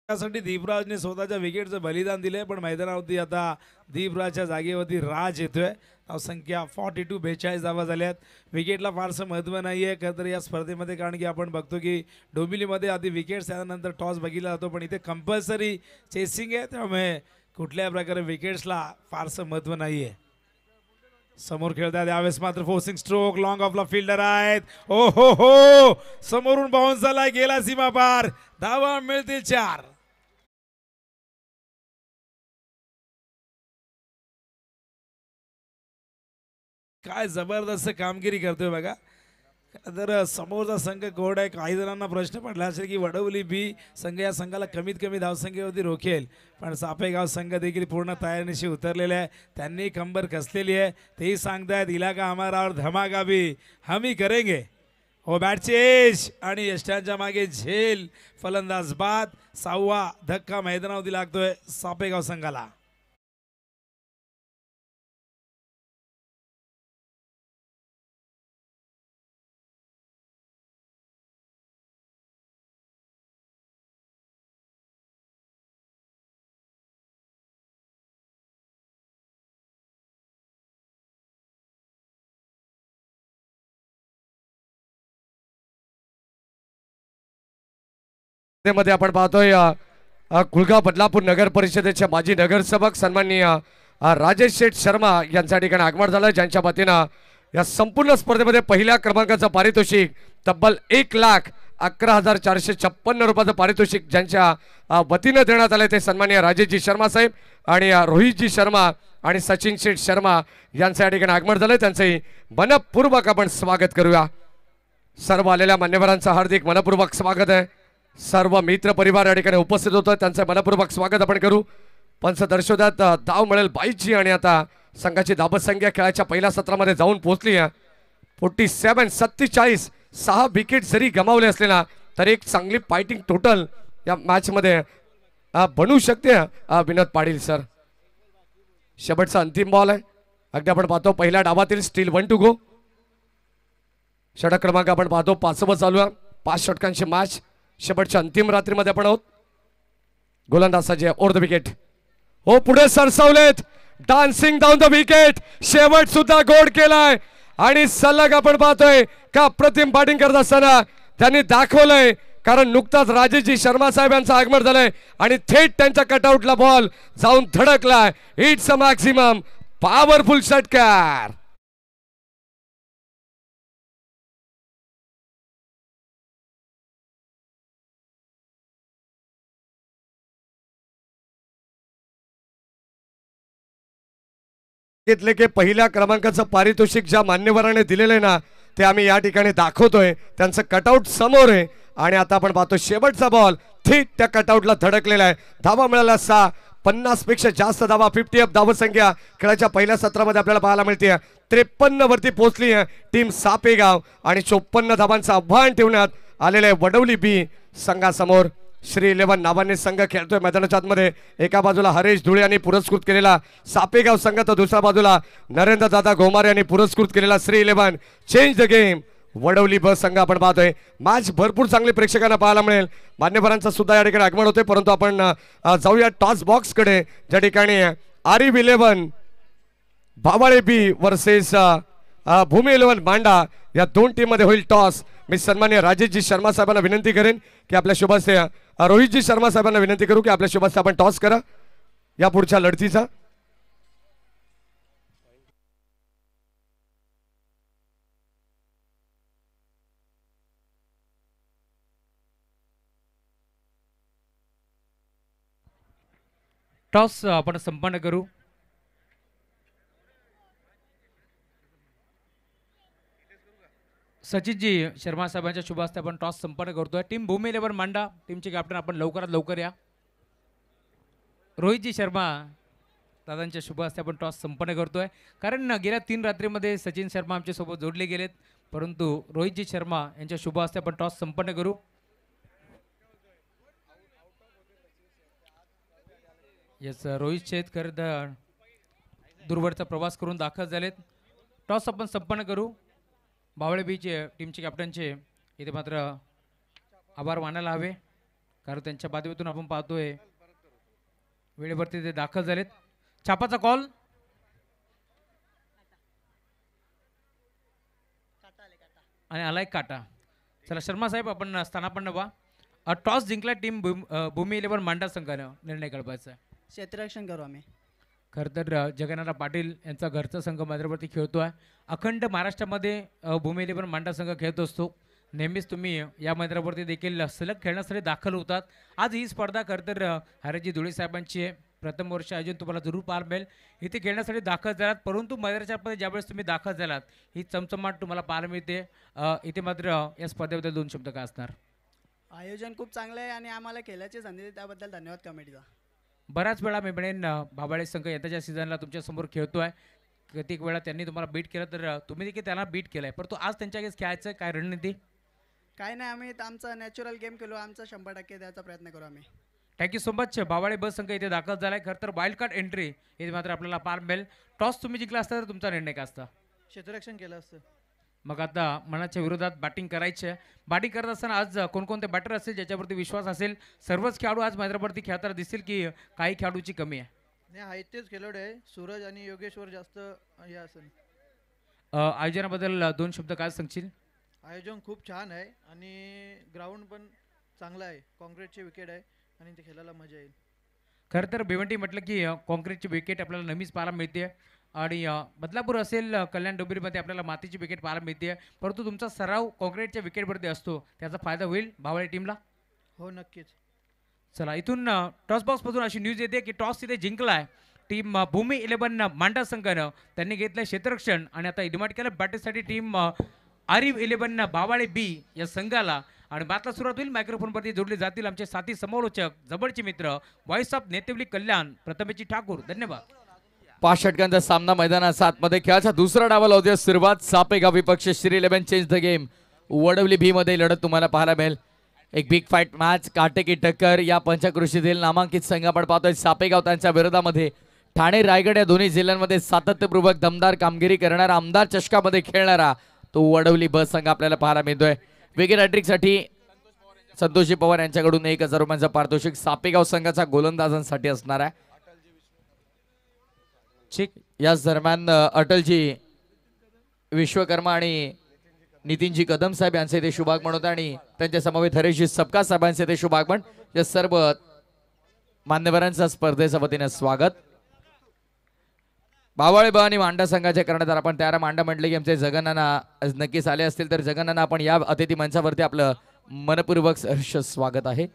त्यासाठी दीपराजने स्वतःच्या विकेटचं बलिदान दिलंय, पण मैदानावरती आता दीपराजच्या जागेवरती राज येतोय. धावसंख्या 42 धावा झाल्यात. विकेटला फारसं महत्त्व नाही आहे खरं तर या स्पर्धेमध्ये, कारण की आपण बघतो की डोंबिवलीमध्ये आधी विकेट्स त्यानंतर टॉस बघितला जातो, पण इथे कंपल्सरी चेसिंग आहे, त्यामुळे कुठल्याही प्रकारे विकेट्सला फारसं महत्त्व नाही आहे. समोर खेळतात यावेळेस मात्र फोर्सिंग स्ट्रोक, लॉंग ऑफला फिल्डर आहेत. ओ हो हो, समोरून बाउन्स झाला, गेला सीमा पार. धावा मिळतील 4. काय जबरदस्त कामगिरी करतोय बघा. तर समोरचा संघ कोड आहे. काही जणांना प्रश्न पडला असेल की वडवली बी संघ या संघाला कमीत कमी धावसंख्येवरती रोखेल, पण सापेगाव संघ देखील पूर्ण तयारीनिशी उतरलेले आहे. त्यांनी कंबर कसलेली आहे. तेही सांगतायत इलाका हमारा और धमाका भी हम ही करेंगे. हो बॅट चेज आणि यष्टांच्या मागे झेल. फलंदाज बाद. 6वा धक्का मैदानावरती लागतोय सापेगाव संघाला. मध्ये आपण पाहतोय कुलगाव बदलापूर नगर परिषदेचे माजी नगरसेवक सन्माननीय राजेश शेठ शर्मा यांच्या ठिकाणी आगमन झालं, ज्यांच्या वतीनं या संपूर्ण स्पर्धेमध्ये पहिल्या क्रमांकाचं पारितोषिक तब्बल 1,11,456 रुपयाचं पारितोषिक ज्यांच्या वतीनं देण्यात आले ते सन्माननीय राजेशजी शर्मा साहेब आणि रोहितजी शर्मा आणि सचिन शेठ शर्मा यांच्या या ठिकाणी आगमन झालं. त्यांचंही मनपूर्वक आपण स्वागत करूया. सर्व आलेल्या मान्यवरांचं हार्दिक मनपूर्वक स्वागत आहे. सर्व मित्र परिवार या ठिकाणी उपस्थित होतं, त्यांचं मनपूर्वक स्वागत आपण करू. पंच दर्शवतात धाव मिळेल 22ची आणि आता संघाची धाबत संख्या खेळाच्या पहिल्या सत्रामध्ये जाऊन पोहोचली आहे 47 6 विकेट जरी गमावले असले ना तरी एक चांगली फायटिंग टोटल या मॅच मध्ये बनू शकते. विनोद पाटील सर, शेवटचा अंतिम बॉल आहे. अगदी आपण पाहतो पहिल्या डावातील स्टील 1 टू गो. षटक क्रमांक आपण पाहतो 5वा चालू आहे. 5 षटकांची मॅच. शेवटच्या अंतिम रात्रीमध्ये आपण आहोत. गोलंदाजाचे ओव्हर द विकेट. हो पुढे सरसावलेत, डान्सिंग डाऊन द विकेट. शेवट सुद्धा गोड केलाय आणि सलग आपण पाहतोय का अप्रतिम बॅटिंग करत असताना त्यांनी दाखवलंय, कारण नुकताच राजेशजी शर्मा साहेब यांचं आगमन झालंय आणि थेट त्यांच्या कटआउटला बॉल जाऊन धडकलाय. इट्स अ मॅक्सिमम पॉवरफुल षटकार. घेतले की पहिल्या क्रमांकाचं पारितोषिक ज्या मान्यवराने दिलेलं आहे ना ते आम्ही या ठिकाणी दाखवतोय. त्यांचं कटआउट समोर आहे आणि आता आपण पाहतो शेवटचा बॉल थेट त्या कटआउटला धडकलेला आहे. धावा मिळाला 6. 50 पेक्षा जास्त धावा, 50 अप धाव संख्या खेळाच्या पहिल्या सत्रामध्ये आपल्याला पाहायला मिळते. 53 वरती पोहोचली आहे टीम सापेगाव आणि 54 धावांचं आव्हान ठेवण्यात आलेलं आहे वडवली बी संघासमोर. श्री 11 नावाने संघ खेळतोय मैदानाच्या आतमध्ये. एका बाजूला हरेश धुळे यांनी पुरस्कृत केलेला सापेगाव संघ, तर दुसऱ्या बाजूला नरेंद्र दादा घोमारे यांनी पुरस्कृत केलेला Shri 11 change the game Wadavali ब संघ आपण पाहतोय. मॅच भरपूर चांगली प्रेक्षकांना पाहायला मिळेल. मान्यवरांचा सुद्धा या ठिकाणी आगमन होते, परंतु आपण जाऊया टॉस बॉक्स कडे, ज्या ठिकाणी आरिफ 11 भावाळे बी वर्सेस भूमी 11 मांडा या दोन टीम मध्ये होईल टॉस. मी सन्माननीय राजेशजी शर्मा साहेबांना विनंती करेन की आपल्या शुभास्ते रोहितजी शर्मा साहेबांना विनंती करू की आपल्या शुभास्ते आपण टॉस करा या पुढच्या लढतीचा. टॉस आपण संपन्न करू. सचिनजी शर्मा साहेबांच्या शुभ हस्ते आपण टॉस संपन्न करतोय. टीम भूमी 11 मांडा टीमचे कॅप्टन आपण लवकरात लवकर या. रोहितजी शर्मा दादांच्या शुभ हस्ते आपण टॉस संपन्न करतोय, कारण गेल्या 3 रात्रीमध्ये सचिन शर्मा आमच्या सोबत जोडले गेलेत, परंतु रोहितजी शर्मा यांच्या शुभ हस्ते आपण टॉस संपन्न करू. येस, रोहित शेतकर दूरवरचा प्रवास करून दाखल झालेत. टॉस आपण संपन्न करू. बावळे बीचे टीमचे कॅप्टनचे इथे मात्र आभार मानायला हवे. कारण त्यांच्या बाजूतून आपण पाहतोय वेळेवरती ते दाखल झालेत. छापाचा कॉल आणि आलाय काटा. चला शर्मा साहेब आपण स्थानापन्न व्हा. टॉस जिंकला टीम भूमी 11 मांडा संघानं निर्णय कळवायचा आहे. क्षेत्ररक्षण करू आम्ही. खरं तर जगन्नाथ पाटील यांचा घरचा संघ मैदानावरती खेळतोय. अखंड महाराष्ट्रामध्ये भूमी 11 मांडा संघ खेळत असतो. नेहमीच तुम्ही या मैदानावरती देखील सलग खेळण्यासाठी दाखल होतात. आज ही स्पर्धा खरं तर हरेजी धुळे साहेबांची आहे. प्रथम वर्ष आयोजन तुम्हाला जरूर पाहायला मिळेल. इथे खेळण्यासाठी दाखल झालात, परंतु मैदानाच्या मध्ये ज्यावेळेस तुम्ही दाखल झालात ही चमचमाट तुम्हाला पाहायला मिळते. इथे मात्र या स्पर्धेबद्दल 2 शब्द काय असणार? आयोजन खूप चांगलं आहे आणि आम्हाला खेळायची संधी दिली त्याबद्दल धन्यवाद कमिटीचा. बऱ्याच वेळा मी म्हणेन भाबाळे संघ येत्याच्या सीझनला तुमच्या समोर खेळतोय. कित्येक वेळा त्यांनी तुम्हाला बीट केलं तर तुम्ही देखील त्यांना बीट केलंय, परंतु आज त्यांच्या अगेन्स्ट खेळायचं काय रणनीती? काय नाही, आम्ही आमचा नॅचरल गेम खेळू, आमचा 100% द्यायचा प्रयत्न करू आम्ही. Thank you so much. भावाळे बस संघ इथे दाखल झालाय. खरं तर वाईल्ड कार्ड एंट्री हे मात्र आपल्याला पार मिळेल. टॉस तुम्ही जिंकला असता तर तुमचा निर्णय काय असता? क्षेत्ररक्षण केलं असतं. मग आता मनाच्या विरोधात बॅटिंग करायची आहे. बॅटिंग करत असताना आज कोणकोणते बॅटर असेल ज्याच्यावरती विश्वास असेल? सर्वच खेळाडू आज मैदानावरती खेळताना दिसतील की काही खेळाडूची कमी आहे? नाही, आहेत तेच खेळाडू आहे. सूरज आणि योगेश्वर जास्त हे असेल. आयोजनाबद्दल 2 शब्द काय सांगशील? आयोजन खूप छान आहे आणि ग्राउंड पण चांगला आहे. कॉन्क्रीटची विकेट आहे आणि ते खेळायला मजा येईल. खरं तर भिवंडी म्हटलं की कॉन्क्रीटची विकेट आपल्याला नेहमीच पाहायला मिळते आणि बदलापूर असेल कल्याण डोंबिवलीमध्ये आपल्याला मातीची विकेट पाहायला मिळते, परंतु तुमचा सराव कॉन्क्रीटच्या विकेटवरती असतो. त्याचा फायदा होईल भावळे टीमला? हो नक्कीच. चला इथून टॉस बॉक्समधून अशी न्यूज येते की टॉस तिथे जिंकलाय टीम भूमी 11 मांडा संघानं. त्यांनी घेतलं क्षेत्ररक्षण आणि आता डिमांड केलं बॅटिंगसाठी टीम आरिफ 11 भावाळे बी या संघाला. आणि बातला सुरुवात होईल. मायक्रोफोनवरती जोडले जातील आमचे साथी समालोचक, जवळचे मित्र, व्हॉइस ऑफ नेतेवली कल्याण प्रथमेची ठाकूर. धन्यवाद. 5 षटकांचा सामना मैदानाचा आतमध्ये खेळाचा दुसरा डावाला होते सुरुवात. सापेगाव विपक्ष Shri 11 change the game Wadavali B मध्ये लढत तुम्हाला पाहायला मिळेल. एक बिग फाईट मॅच, काटे की टक्कर. या पंचकृषीतील नामांकित संघ आपण पाहतोय सापेगाव त्यांच्या विरोधामध्ये ठाणे रायगड या दोन्ही जिल्ह्यांमध्ये सातत्यपूर्वक दमदार कामगिरी करणारा, आमदार चषकामध्ये खेळणारा तो वडवली ब संघ आपल्याला पाहायला मिळतोय. विकेट हॅट्रिक साठी संतोषी पवार यांच्याकडून 1000 रुपयांचा पारितोषिक सापेगाव संघाचा गोलंदाजांसाठी असणार आहे. याच दरम्यान अटलजी विश्वकर्मा आणि नितीनजी कदम साहेब यांचे ते शुभागमन होते आणि त्यांच्या समवेत हरेशजी सबका साहेबांचे ते शुभागमन. या सर्व मान्यवरांचं स्पर्धेच्या वतीने स्वागत. बावाळे ब आणि मांडा संघाच्या करण्यात आपण त्याला मांडा म्हटले की आमचे जगन्नाना नक्कीच आले असतील तर जगन्नाना आपण या अतिथी मंचावरती आपलं मनपूर्वक सहर्ष स्वागत आहे.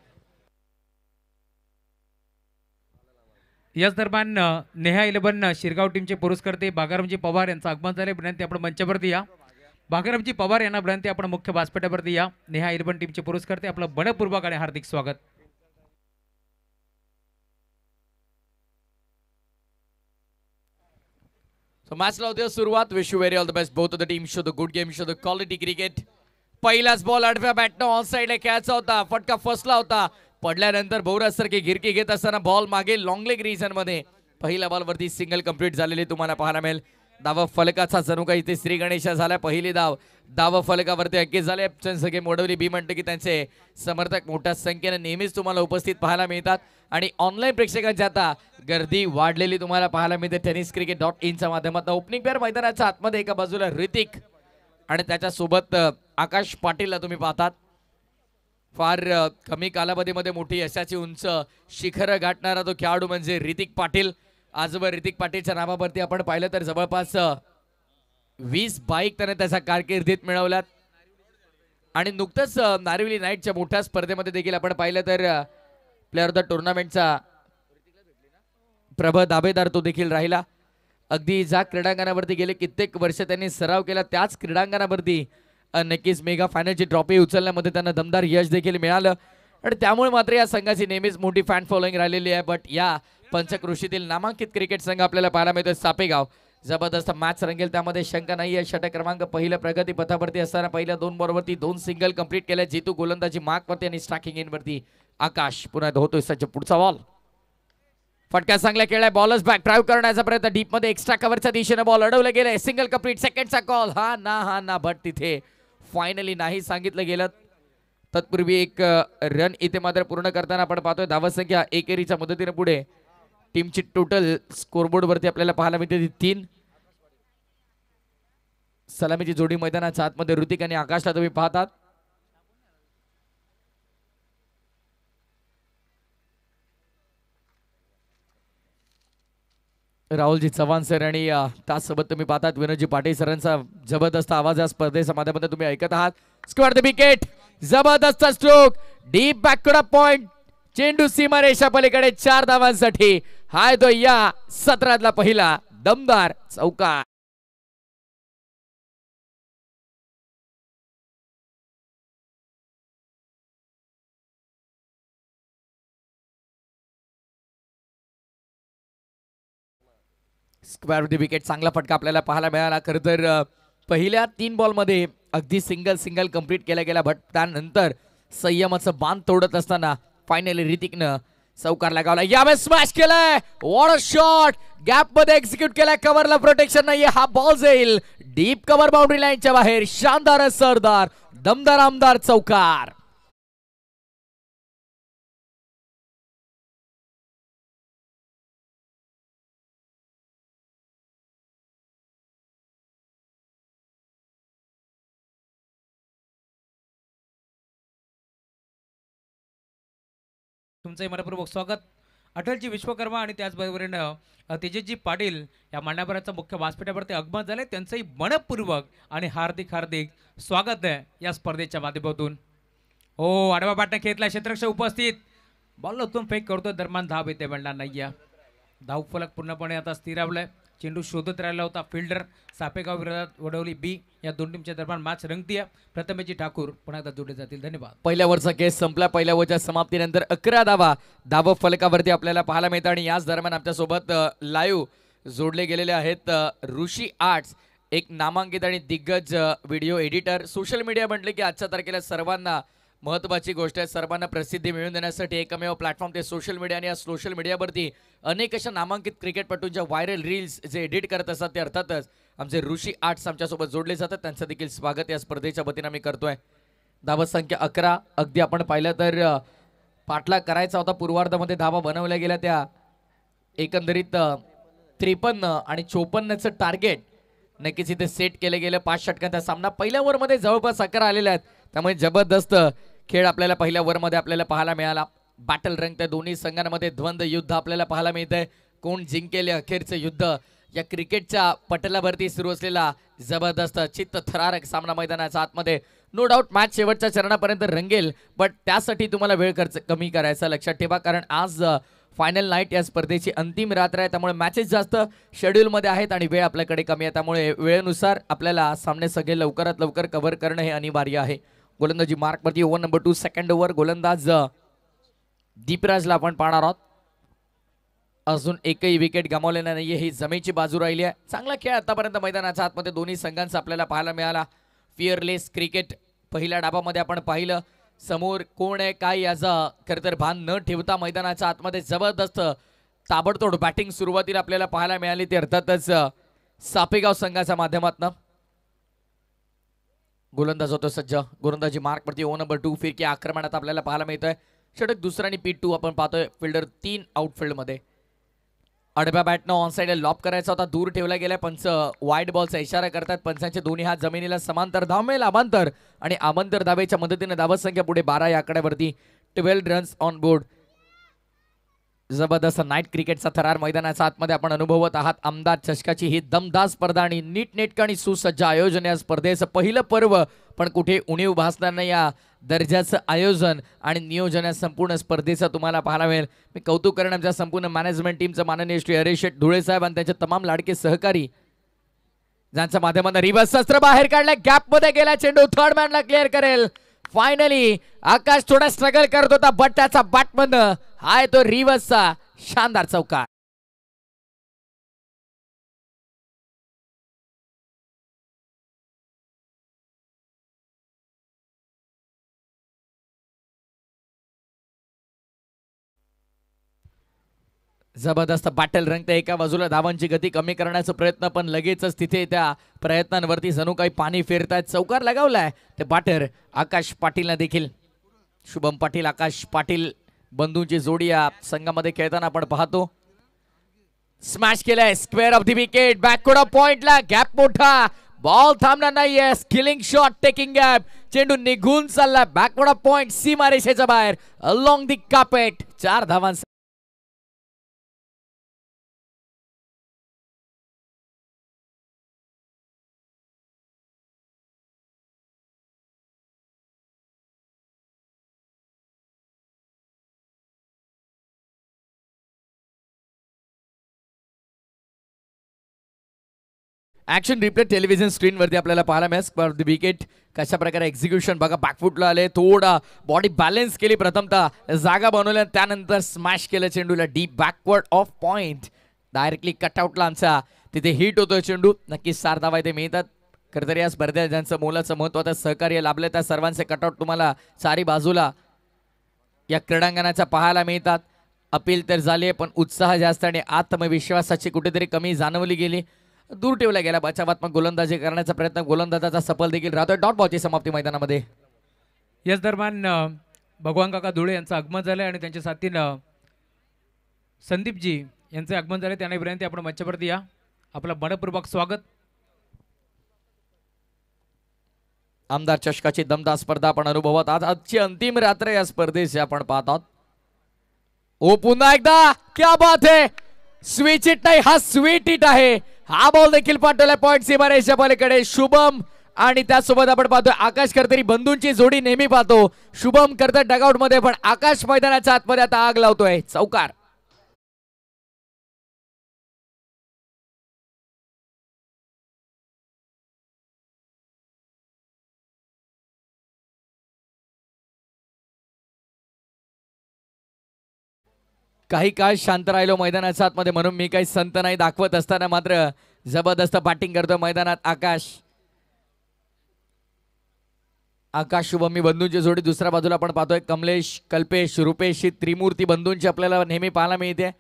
याच दरम्यान नेहा 11 शिरगाव टीमचे पुरस्कर्ते बागारामजी पवार यांचं आगमन झाले. विनंती आपण मंचावरती या. बागारामजी पवार यांना विनंती आपण मुख्य व्यासपीठावरती या. नेहा 11 टीमचे पुरस्कर्ते आपलं मनपूर्वक आणि हार्दिक स्वागत. So match ला होते सुरुवात. Wish you very all the best both of the team. Show the good game, show the quality cricket. पहिलाच बॉल आडव्या बॅटनं ऑन साइडला खेळायचा होता. फटका फसला होता. पडल्यानंतर भोवरासारखी गिरकी घेत असताना बॉल मागे लॉंग लेग रिजन मध्ये पहिल्या बॉल वरती सिंगल कंप्लीट झालेली तुम्हाला पाहायला मिळेल. धाव फलकाचा जणू काही इथे श्री गणेश झाला. पहिली धाव फलकावरती अक्के झाले. सगळे मोडवली बी म्हणते की त्यांचे समर्थक मोठ्या संख्येने नेहमीच तुम्हाला उपस्थित पाहायला मिळतात आणि ऑनलाईन प्रेक्षकांची आता गर्दी वाढलेली तुम्हाला पाहायला मिळते. tenniscricket.in च्या माध्यमातून ओपनिंग पेअर मैदानाच्या आतमध्ये एका बाजूला ऋतिक आणि त्याच्यासोबत आकाश पाटीलला तुम्ही पाहतात. फार कमी कालावधीमध्ये मोठी यशाची उंच शिखर गाठणारा तो खेळाडू म्हणजे ऋतिक पाटील. आजवर ऋतिक पाटीलच्या नावावरती आपण पाहिलं तर जवळपास 20 बाईक त्याने त्याच्या कारकिर्दीत मिळवल्यात आणि नुकतंच नारिवली नाईटच्या मोठ्या स्पर्धेमध्ये देखील आपण पाहिलं तर प्लेअर ऑफ द टुर्नामेंटचा प्रभ दावेदार तो देखील राहिला. अगदी ज्या क्रीडांगणावरती गेले कित्येक वर्ष त्यांनी सराव केला त्याच क्रीडांगणावरती नक्कीच मेगा फायनलची ट्रॉफी उचलण्यामध्ये त्यांना दमदार यश देखील मिळालं आणि त्यामुळे मात्र या संघाची नेहमीच मोठी फॅन फॉलोइंग राहिलेली आहे. बट या पंचकृषीतील नामांकित क्रिकेट संघ आपल्याला पाहायला मिळतोय सापेगाव. जबरदस्त मॅच रंगेल त्यामध्ये शंका नाही आहे. षटक क्रमांक पहिल्या प्रगती पथावरती असताना पहिल्या 2 बॉलवरती 2 सिंगल कंप्लीट केल्या. जितू गोलंदाजी मार्कवरती आणि स्ट्रायकिंग इनवरती आकाश. पुन्हा होतोय सज्ज पुढचा बॉल. फटका चांगला केलाय. बॉलर्स बॅक ड्राईव्ह करण्याचा प्रयत्न डीप मध्ये एक्स्ट्रा कव्हरच्या दिशेने बॉल अडवला गेलाय. Single complete. सेकंडचा कॉल हा ना बट तिथे फायनली नाही सांगितलं गेलं. तत्पूर्वी एक रन इथे मात्र पूर्ण करताना आपण पाहतोय धावसंख्या एकेरीच्या मदतीने पुढे टीमची टोटल स्कोरबोर्ड वरती आपल्याला पाहायला मिळते 3. सलामीची जोडी मैदानाच्या आतमध्ये ऋतिक आणि आकाशला तुम्ही पाहतात. राहुलजी चव्हाण सर आणि त्याचसोबत तुम्ही पाहतात विनोदजी पाटील सरांचा जबरदस्त आवाज या स्पर्धेच्या माध्यमातून तुम्ही ऐकत आहात. स्क्वेअर द विकेट, जबरदस्त स्ट्रोक, डीप बॅकवर्ड पॉइंट, चेंडू सीमारेषा पलीकडे 4 धावांसाठी. हाय तो या सत्रातला पहिला दमदार चौकार. स्क्वेअर द विकेट, चांगला फटका आपल्याला पाहायला मिळाला. खरं तर पहिल्या 3 बॉलमध्ये अगदी सिंगल कंप्लीट केला गेला, बट त्यानंतर संयमाचं बांध तोडत असताना फायनली ऋतिकनं चौकार लगावला. यावेळेस स्मॅश केलाय, व्हॉट अ शॉट, गॅप मध्ये एक्झिक्यूट केलाय, कव्हरला प्रोटेक्शन नाहीये, हा बॉल जाईल डीप कव्हर बाउंड्री लाईनच्या बाहेर. शानदार सरदार दमदार आमदार चौकार. तुमचंही मनपूर्वक स्वागत. अटलजी विश्वकर्मा आणि त्याचबरोबरीनं तेजसजी पाटील या मान्यवरांचा मुख्य व्यासपीठावरती आगमन झाले, त्यांचंही मनपूर्वक आणि हार्दिक स्वागत आहे या स्पर्धेच्या माध्यमातून. हो, आडवा बॅटने खेळला, क्षेत्ररक्षक उपस्थित, बॉल उतरून फेक करतो, दरम्यान धाव येते म्हणणार नाही. धाव फलक पूर्णपणे आता स्थिरावलाय. चेंडू शोधत राहिला होता फिल्डर. सापेगाव विरोधात वडवली बी. या दोन टीमच्या दरम्यान मॅच रंगतीय. प्रथमेशजी ठाकूर पुन्हा एकदा जोडले जातील. धन्यवाद. पहिल्या ओव्हरचा केस संपला. पहिल्या ओव्हरच्या समाप्तीनंतर 11 धाव फलकावरती आपल्याला पाहायला मिळतात आणि याच दरम्यान आपल्यासोबत लाईव्ह जोडले गेलेले आहेत ऋषी आर्ट्स, एक नामांकित आणि दिग्गज व्हिडिओ एडिटर. सोशल मीडिया म्हटले की आजच्या तारखेला सर्वांना महत्त्वाची गोष्ट आहे. सर्वांना प्रसिद्धी मिळवून देण्यासाठी एकमेव प्लॅटफॉर्म ते सोशल मीडिया आणि या सोशल मीडियावरती अनेक अशा नामांकित क्रिकेटपटूंच्या व्हायरल रील्स जे एडिट करत असतात ते अर्थातच आमचे ऋषी आर्ट्स आमच्यासोबत जोडले जातात. त्यांचं देखील स्वागत या स्पर्धेच्या वतीनं मी करतोय. धावा संख्या 11. अगदी आपण पाहिलं तर पाठलाग करायचा होता, पूर्वार्धामध्ये धावा बनवल्या गेल्या त्या. एकंदरीत 53 आणि 54चं टार्गेट नक्कीच इथे सेट केलं गेलं. 5 षटकांचा सामना. पहिल्या ओव्हरमध्ये जवळपास 11 आलेल्या आहेत, त्यामुळे जबरदस्त खेळ आपल्याला पहिल्या ओव्हरमध्ये आपल्याला पाहायला मिळाला. बॅटल रंगतंय दोन्ही संघांमध्ये, द्वंद्व युद्ध आपल्याला पाहायला मिळतंय. कोण जिंकेल अखेरचं युद्ध या क्रिकेटच्या पटलावरती सुरू असलेला जबरदस्त चित्तथरारक सामना मैदानाच्या आतमध्ये. नो डाऊट मॅच शेवटच्या चरणापर्यंत रंगेल, बट त्यासाठी तुम्हाला वेळ खर्च कमी करायचा लक्षात ठेवा, कारण आज फायनल नाईट या स्पर्धेची अंतिम रात्र आहे. त्यामुळे मॅचेस जास्त शेड्यूलमध्ये आहेत आणि वेळ आपल्याकडे कमी आहे. त्यामुळे वेळेनुसार आपल्याला सामने सगळे लवकरात लवकर कव्हर करणं हे अनिवार्य आहे. गोलंदाजी मार्कवरती ओव्हर नंबर 2 सेकंड ओव्हर. गोलंदाज दीपराजला आपण पाहणार आहोत. अजून एकही विकेट गमावलेला नाहीये, ही जमेची बाजू राहिली आहे. चांगला खेळ आतापर्यंत मैदानाच्या आतमध्ये दोन्ही संघांचा आपल्याला पाहायला मिळाला. फिअरलेस क्रिकेट पहिल्या डाबामध्ये आपण पाहिलं. समोर कोण आहे काय याचं खरं तर भान न ठेवता मैदानाच्या आतमध्ये जबरदस्त ताबडतोड बॅटिंग सुरुवातीला आपल्याला पाहायला मिळाली, ती अर्थातच सापेगाव संघाच्या माध्यमातून. गोलंदाज होतो सज्ज. गोलंदाजी मार्कवरती ओव्हर नंबर 2. फिरकी आक्रमणात आपल्याला पाहायला मिळतोय. षटक दुसरा आणि पीट 2 आपण पाहतोय. फिल्डर 3 आउटफील्डमध्ये. आडव्या बॅटनं ऑन साइड लॉप करायचा होता, दूर ठेवला गेला. पंच वाईड बॉलचा इशारा करतात. पंचांचे दोन्ही हात जमिनीला समांतर. धाव मिळेल आमांतर आणि आमांतर धावेच्या मदतीने धावत संख्या पुढे 12 या आकड्यावरती. 12 रन्स ऑन बोर्ड. जबरदस्त नाईट क्रिकेटचा थरार मैदानाच्या आतमध्ये आपण अनुभवत आहात. आमदार चषकाची ही दमदार स्पर्धा आणि नीटनेटकं आणि सुसज्ज आयोजन या स्पर्धेचं पहिलं पर्व, पण कुठे उणीव भासणार नाही या दर्जाचं आयोजन आणि नियोजन या संपूर्ण स्पर्धेचं तुम्हाला पाहायला मिळेल. मी कौतुक करणं आमच्या संपूर्ण मॅनेजमेंट टीमचं माननीय श्री हरीश शेठ धुळे साहेब आणि त्यांचे तमाम लाडके सहकारी, ज्यांच्या माध्यमातून रिव्हर्स शस्त्र बाहेर काढलं. गॅप मध्ये गेला चेंडू, थर्ड मॅनला क्लिअर करेल. फायनली आकाश थोडा स्ट्रगल करत होता, बट त्याचा बॅटमधनं हाय तो रिव्हर्सचा शानदार चौकार. जबरदस्त बॅटल रंगते. एका बाजूला धावांची गती कमी करण्याचा प्रयत्न, पण लगेचच तिथे त्या प्रयत्नांवरती जणू काही पाणी फेरतायत. चौकार लगावलाय ते बॅटर आकाश पाटीलला देखील. शुभम पाटील आकाश पाटील बंधूंची जोडी या संघामध्ये खेळताना आपण पाहतो. स्मॅश केलाय square off the wicket. Backward off पॉइंटला गॅप मोठा. बॉल थांबणार नाहीये. Skilling shot taking gap. चेंडू निघून चालला बॅकवर्ड ऑफ पॉइंट सीमारेषेच्या बाहेर अलॉंग दी कार्पेट. 4 धावांचा ऍक्शन रिप्ले टेलिव्हिजन स्क्रीनवरती आपल्याला पाहायला मिळेल. विकेट कशा प्रकारे एक्झिक्युशन बघा. बॅकफुटला आले. थोडा बॉडी बॅलन्स केली. प्रथमतः जागा बनवल्या त्यानंतर स्मॅश केलं चेंडूला deep backward off point. Directly कटआउटला आमचा तिथे हिट होतोय चेंडू. नक्कीच 4 धावा इथे मिळतात. खरं तर या स्पर्धेत ज्यांचं मोलाचं महत्त्वाचं सहकार्य लाभलं त्या सर्वांचे कटआउट तुम्हाला चारी बाजूला या क्रीडांगणाचा पाहायला मिळतात. अपील तर झाली पण उत्साह जास्त आणि आत्मविश्वासाची कुठेतरी कमी जाणवली गेली. दूर ठेवला गेला. बचावात्मक गोलंदाजी करण्याचा प्रयत्न गोलंदाजाचा सफल देखील राहतोय. डॉट बॉलची समाप्ती मैदानामध्ये. याच दरम्यान भगवान काका धुळे यांचं आगमन झालं आणि त्यांच्या साथीनं संदीपजी यांचे आगमन झाले. त्यांना विनंती आपण मंचावरती या. आपलं मनपूर्वक स्वागत. आमदार चषकाची दमदार स्पर्धा आपण अनुभवत आजची अंतिम रात्र या स्पर्धेची आपण पाहत आहोत. ओ पुन्हा एकदा क्या बात है. स्विच इट नाही हा स्वीट इट आहे. हा बॉल देखील पाठवला पॉइंट सीमारेषेच्या पलीकडे. शुभम आणि त्यासोबत आपण पाहतोय आकाश करतरी बंधूंची जोडी नेहमी पाहतो. शुभम करतर डगआउट मध्ये पण आकाश मैदानाच्या आतमध्ये आता आग लावतोय. चौकार. काही काळ शांत राहिलो मैदानाच्या आतमध्ये म्हणून मी काही संत नाही दाखवत असताना मात्र जबरदस्त बॅटिंग करतो मैदानात आकाश. आकाश शुभमी बंधूंची जोडी दुसऱ्या बाजूला आपण पाहतोय. कमलेश कल्पेश रुपेश ही त्रिमूर्ती बंधूंची आपल्याला नेहमी पाहायला मिळते.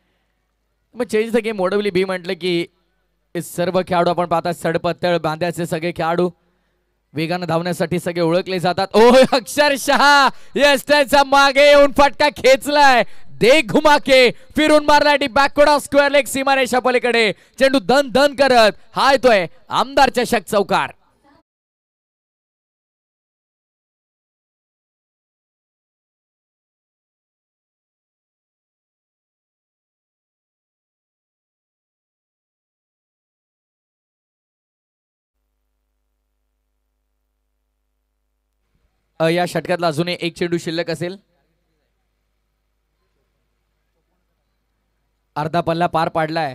मग चेंज द गेम ओडब्ल्यू बी म्हटलं की सर्व खेळाडू आपण पाहतात सडपत्तळ बांध्याचे सगळे खेळाडू वेगानं धावण्यासाठी सगळे ओळखले जातात. ओ अक्षरशः यस्टनच्या मागे येऊन फटका खेचलाय. दे घुमा के फिरून मारला D backward of square leg सीमारेषा पलीकडे. चेंडू दन दन करत हा येतोय आमदार चषक चौकार. या षटकातला अजूनही एक चेंडू शिल्लक असेल. अर्धा पल्ला पार पाडलाय.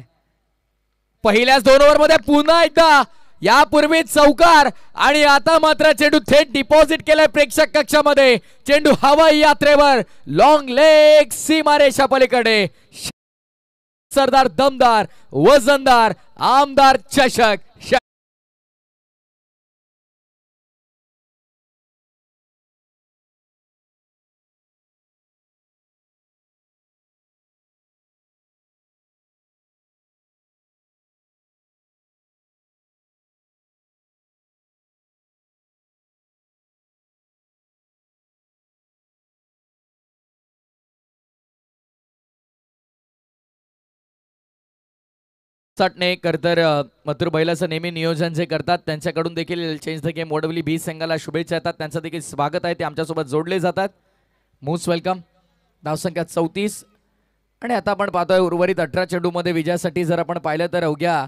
पहिल्याच 2 ओव्हर मध्ये पुन्हा एकदा यापूर्वी चौकार आणि आता मात्र चेंडू थेट डिपॉझिट केलाय प्रेक्षक कक्षामध्ये. चेंडू हवाई यात्रेवर लॉंग लेग सीमारेषा पलीकडे. सरदार दमदार वजनदार आमदार चषक. ने करतर मथुर बैलाचं नेहमी नियोजन जे करतात त्यांच्याकडून देखील चेंज द गेम ओडब्ल्यू बी संघाला शुभेच्छा येतात. त्यांचं देखील स्वागत आहे. ते आमच्यासोबत जोडले जातात. Most welcome. धावसंख्या 34 आणि आता आपण पाहतोय उर्वरित 18 चेंडूमध्ये विजयासाठी जर आपण पाहिलं तर अवघ्या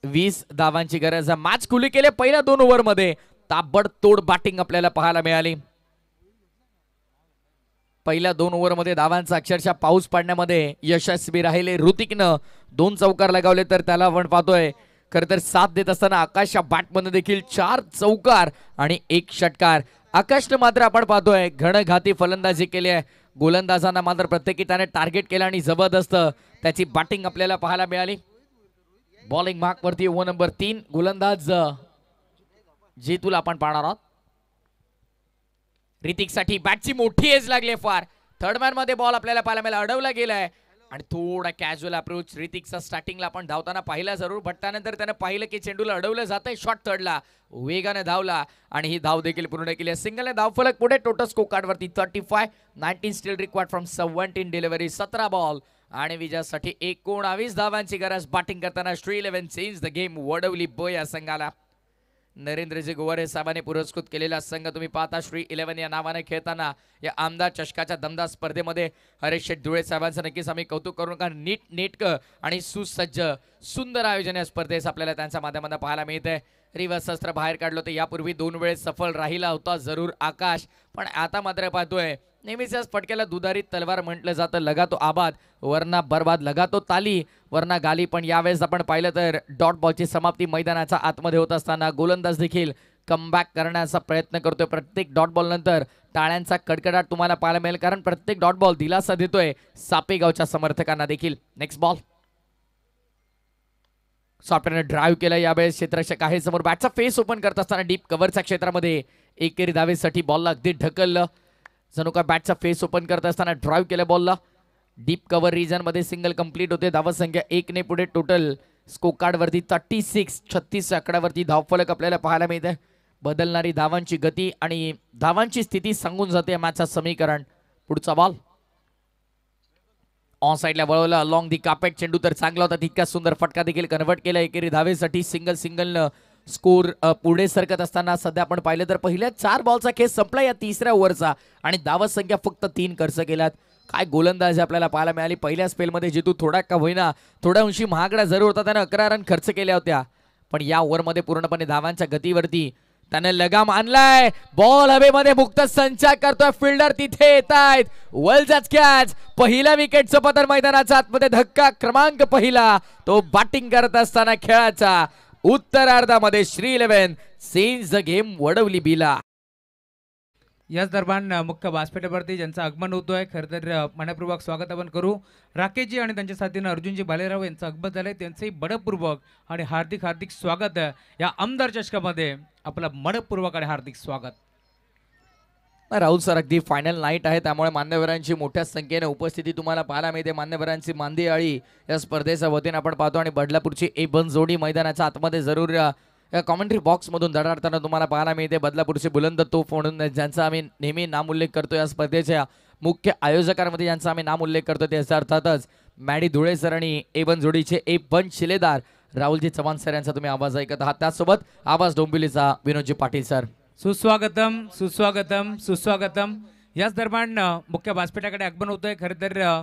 20 धावांची गरज आहे. मॅच खुली केले पहिल्या 2 ओव्हरमध्ये. ताबडतोड बॅटिंग आपल्याला पाहायला मिळाली. पहिल्या 2 ओव्हरमध्ये धावांचा अक्षरशः पाऊस पाडण्यामध्ये यशस्वी राहिले. ऋतिकनं 2 चौकार लगावले तर त्याला आपण पाहतोय खरं तर साथ देत असताना आकाशच्या बॅटमध्ये देखील 4 चौकार आणि 1 षटकार. आकाशनं मात्र आपण पाहतोय घणघाती फलंदाजी केली आहे. गोलंदाजांना मात्र प्रत्येकी त्याने टार्गेट केलं आणि जबरदस्त त्याची बॅटिंग आपल्याला पाहायला मिळाली. बॉलिंग मार्क वरती ओव्हर नंबर 3 गोलंदाज जेतूला आपण पाहणार आहोत. ऋतिक साठी बॅटची मोठी एज लागली फार. थर्ड मॅन मध्ये बॉल आपल्याला पाहायला मिळाला. अडवला गेलाय आणि थोडा कॅज्युअल अप्रोच ऋतिकचा स्टार्टिंगला आपण धावताना पाहिला जरूर, पण त्यानंतर त्यानं पाहिलं की चेंडूला अडवलं जातंय. शॉट थर्डला वेगाने धावला आणि ही धाव देखील पूर्ण केली. सिंगलने धावफलक पुढे. टोटल स्कोर कार्डवरती 35, 19 still required from 17 delivery, 17 ball आणि विजयासाठी 19 धावांची गरज. बॅटिंग करताना Shri 11 change the game. Wadavali B या संघाला नरेंद्रजी गोवारे साहेबांनी पुरस्कृत केलेला संघ तुम्ही पाहता. श्री 11 या नावाने खेळताना या आमदार चषकाच्या दमदार स्पर्धेमध्ये हरेश शेठ धुळे साहेबांचं नक्कीच आम्ही कौतुक करून, कारण नीट नेटकं आणि सुसज्ज सुंदर आयोजन या स्पर्धेस आपल्याला त्यांच्या माध्यमातून पाहायला मिळते. रिव्हर्स शस्त्र बाहेर काढलं तर यापूर्वी 2 वेळेस सफल राहिला होता जरूर आकाश, पण आता मात्र पाहतोय नेहमीच याच फटक्याला दुधारी तलवार म्हटलं जातं. लगा तो आबाद वरना बर्बाद, लगा तो ताली वरना गाली. पण यावेळेस आपण पाहिलं तर डॉट बॉलची समाप्ती मैदानाच्या आतमध्ये होत असताना गोलंदाज देखील कमबॅक करण्याचा प्रयत्न करतोय. प्रत्येक डॉट बॉल नंतर टाळ्यांचा कडकडाट तुम्हाला पाहायला मिळेल, कारण प्रत्येक डॉट बॉल दिलासा देतोय सापेगावच्या समर्थकांना देखील. नेक्स्ट बॉल सॉफ्टवेअरने ड्राईव्ह केला. यावेळेस क्षेत्ररक्षक आहे समोर. बॅटचा फेस ओपन करत असताना डीप कव्हरच्या क्षेत्रामध्ये एकेरी धावेसाठी बॉलला अगदी ढकललं. जणू का बॅटचा फेस ओपन करत असताना ड्राईव्ह केलं बॉलला. डीप कव्हर रिजन मध्ये सिंगल कंप्लीट होते. धावसंख्या 1 ने पुढे. टोटल स्कोर कार्ड वरती 36, 36 आकड्यावरती धावफलक आपल्याला पाहायला मिळते. बदलणारी धावांची गती आणि धावांची स्थिती सांगून जाते मॅचचं समीकरण. पुढचा बॉल ऑन साइडला वळवला अलॉंग दी कापेट. चेंडू तर चांगला होता, तितका सुंदर फटका देखील कन्व्हर्ट केला एकेरी धावेसाठी. सिंगल स्कोर पुढे सरकत असताना सध्या आपण पाहिलं तर पहिल्या 4 बॉलचा खेळ संपला या तिसऱ्या ओव्हरचा आणि धावा संख्या फक्त 3 खर्च केल्यात. काय गोलंदाजी आपल्याला पाहायला मिळाली. पहिल्या स्पेलमध्ये जितू थोडा का होईना थोड्या अंशी महागडा जरूर होता, त्यानं 11 रन खर्च केल्या होत्या, पण या ओव्हरमध्ये पूर्णपणे धावांच्या गतीवरती त्याने लगाम आणलाय. बॉल हवेमध्ये मुक्त संचार करतोय. फिल्डर तिथे येत आहेत. वर्ल्डचाच कॅच. पहिल्या विकेटचं पतन मैदानाच्या आतमध्ये. धक्का क्रमांक पहिला तो बॅटिंग करत असताना खेळाचा उत्तरार्धामध्ये Shri 11 sense the game. Wadavali बीला. याच दरम्यान मुख्य व्यासपीठावरती ज्यांचं आगमन होतोय, खरं तर मनपूर्वक स्वागत आपण करू. राकेशजी आणि त्यांच्या साथीनं अर्जुनजी भालेराव यांचं आगमन झालंय. त्यांचंही मनपूर्वक आणि हार्दिक हार्दिक स्वागत या आमदार चषकामध्ये. आपलं मनपूर्वक आणि हार्दिक स्वागत. राहुल सर, अगदी फायनल नाईट आहे त्यामुळे मान्यवरांची मोठ्या संख्येने उपस्थिती तुम्हाला पाहायला मिळते. मान्यवरांची मांदी आळी या स्पर्धेच्या वतीने आपण पाहतो आणि बदलापूरची A1 जोडी मैदानाच्या आतमध्ये जरूर या कॉमेंट्री बॉक्समधून धडाडताना तुम्हाला पाहायला मिळते. बदलापूरचे बुलंद तोफ म्हणून ज्यांचा आम्ही नेहमी नाम उल्लेख करतो, या स्पर्धेच्या मुख्य आयोजकांमध्ये ज्यांचा आम्ही नाम उल्लेख करतो ते अर्थातच मॅडी धुळे सर आणि A1 जोडीचे A1 शिलेदार राहुलजी चव्हाण सर यांचा तुम्ही आवाज ऐकत आहात. त्यासोबत आवाज डोंबिवलीचा विनोदजी पाटील सर. सुस्वागतम सुस्वागतम सुस्वागतम. याच दरम्यान मुख्य व्यासपीठाकडे आगमन होतोय. खरं तर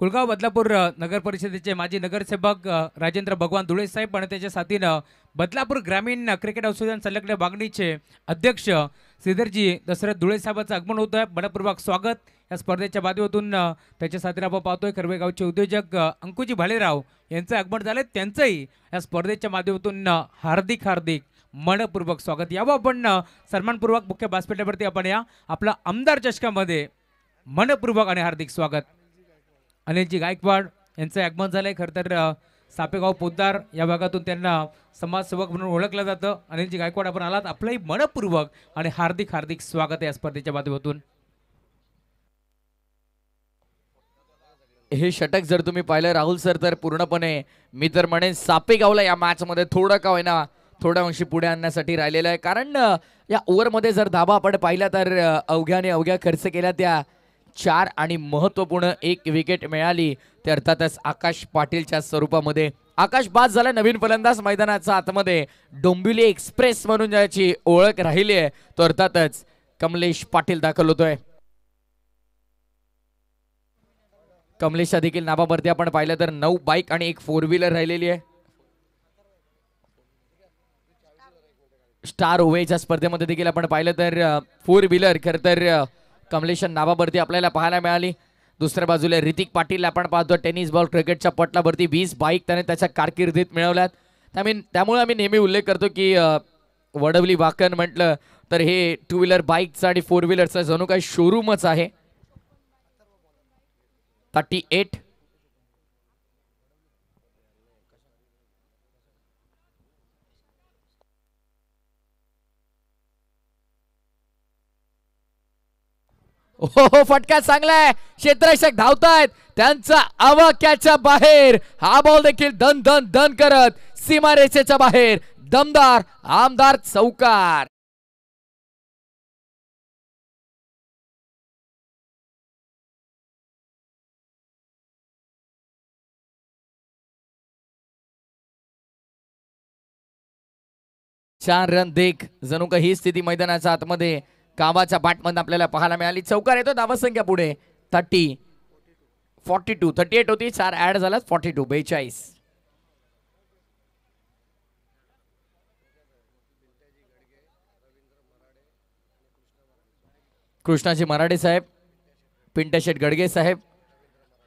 कुळगाव बदलापूर नगर परिषदेचे माजी नगरसेवक राजेंद्र भगवान धुळे साहेब आणि त्याच्या साथीनं बदलापूर ग्रामीण क्रिकेट असोसिएशन संलग्न मागणीचे अध्यक्ष श्रीधरजी दशरथ धुळे साहेबांचं आगमन होत आहे. मनपूर्वक स्वागत. या स्पर्धेच्या माध्यमातून त्याच्या साथीनं आपण पाहतोय खरवेगावचे उद्योजक अंकुजी भालेराव यांचं आगमन झालंय. त्यांचंही या स्पर्धेच्या माध्यमातून हार्दिक हार्दिक मनपूर्वक स्वागत. यावं आपण सन्मानपूर्वक मुख्य व्यासपीठावरती आपण या आपला आमदार चषकामध्ये मनपूर्वक आणि हार्दिक स्वागत. अनिलजी गायकवाड यांचं आगमन झालंय. खरं तर सापेगाव पोद्दार या भागातून त्यांना समाजसेवक म्हणून ओळखलं जातं. अनिलजी गायकवाड आपण आलात, आपलंही मनपूर्वक आणि हार्दिक हार्दिक स्वागत आहे या स्पर्धेच्या माध्यमातून. हे षटक जर तुम्ही पाहिलं राहुल सर, तर पूर्णपणे मी तर म्हणेन सापेगावला या मॅच मध्ये थोडं का होईना थोड्या अंशी पुढे आणण्यासाठी राहिलेलं आहे. कारण या ओव्हरमध्ये जर धाबा आपण पाहिला तर अवघ्या खर्च केल्या त्या 4 आणि महत्वपूर्ण 1 विकेट मिळाली ते अर्थातच आकाश पाटीलच्या स्वरूपामध्ये. आकाश बाद झाला. नवीन फलंदाज मैदानाचा आतमध्ये. डोंबिवली एक्सप्रेस म्हणून ज्याची ओळख राहिली आहे तो अर्थातच कमलेश पाटील दाखल होतोय. कमलेशच्या देखील नावावरती आपण पाहिलं तर 9 बाईक आणि 1 4 व्हीलर राहिलेली आहे. स्टार ओवेच्या स्पर्धेमध्ये देखील आपण पाहिलं तर 4 व्हीलर खरं तर कमलेश नावावरती आपल्याला पाहायला मिळाली. दुसऱ्या बाजूला ऋतिक पाटील आपण पाहतो टेनिस बॉल क्रिकेटच्या पटलावरती 20 बाईक त्याने त्याच्या कारकिर्दीत मिळवल्यात. त्यामुळे आम्ही नेहमी उल्लेख करतो की वडवली वाकण म्हटलं तर हे 2 व्हीलर बाईकचा आणि 4 व्हीलरचा जणू काही शोरूमच आहे. 38 हो फटका चांगलाय, क्षेत्ररक्षक धावतायत, त्यांचा आवाक्याच्या बाहेर हा बॉल देखील दन दन दन करत सीमारेषेच्या बाहेर दमदार आमदार चौकार. चार रन देख जणू काही ही स्थिती मैदानाच्या आतमध्ये कामाच्या बॅटमधून आपल्याला पाहायला मिळाली. चौकार येतो, धावसंख्या पुढे 30 42 38 होती, 4 ऍड झाला 42 42. कृष्णाजी मराठे साहेब, पिंट्या शेठ गडगे साहेब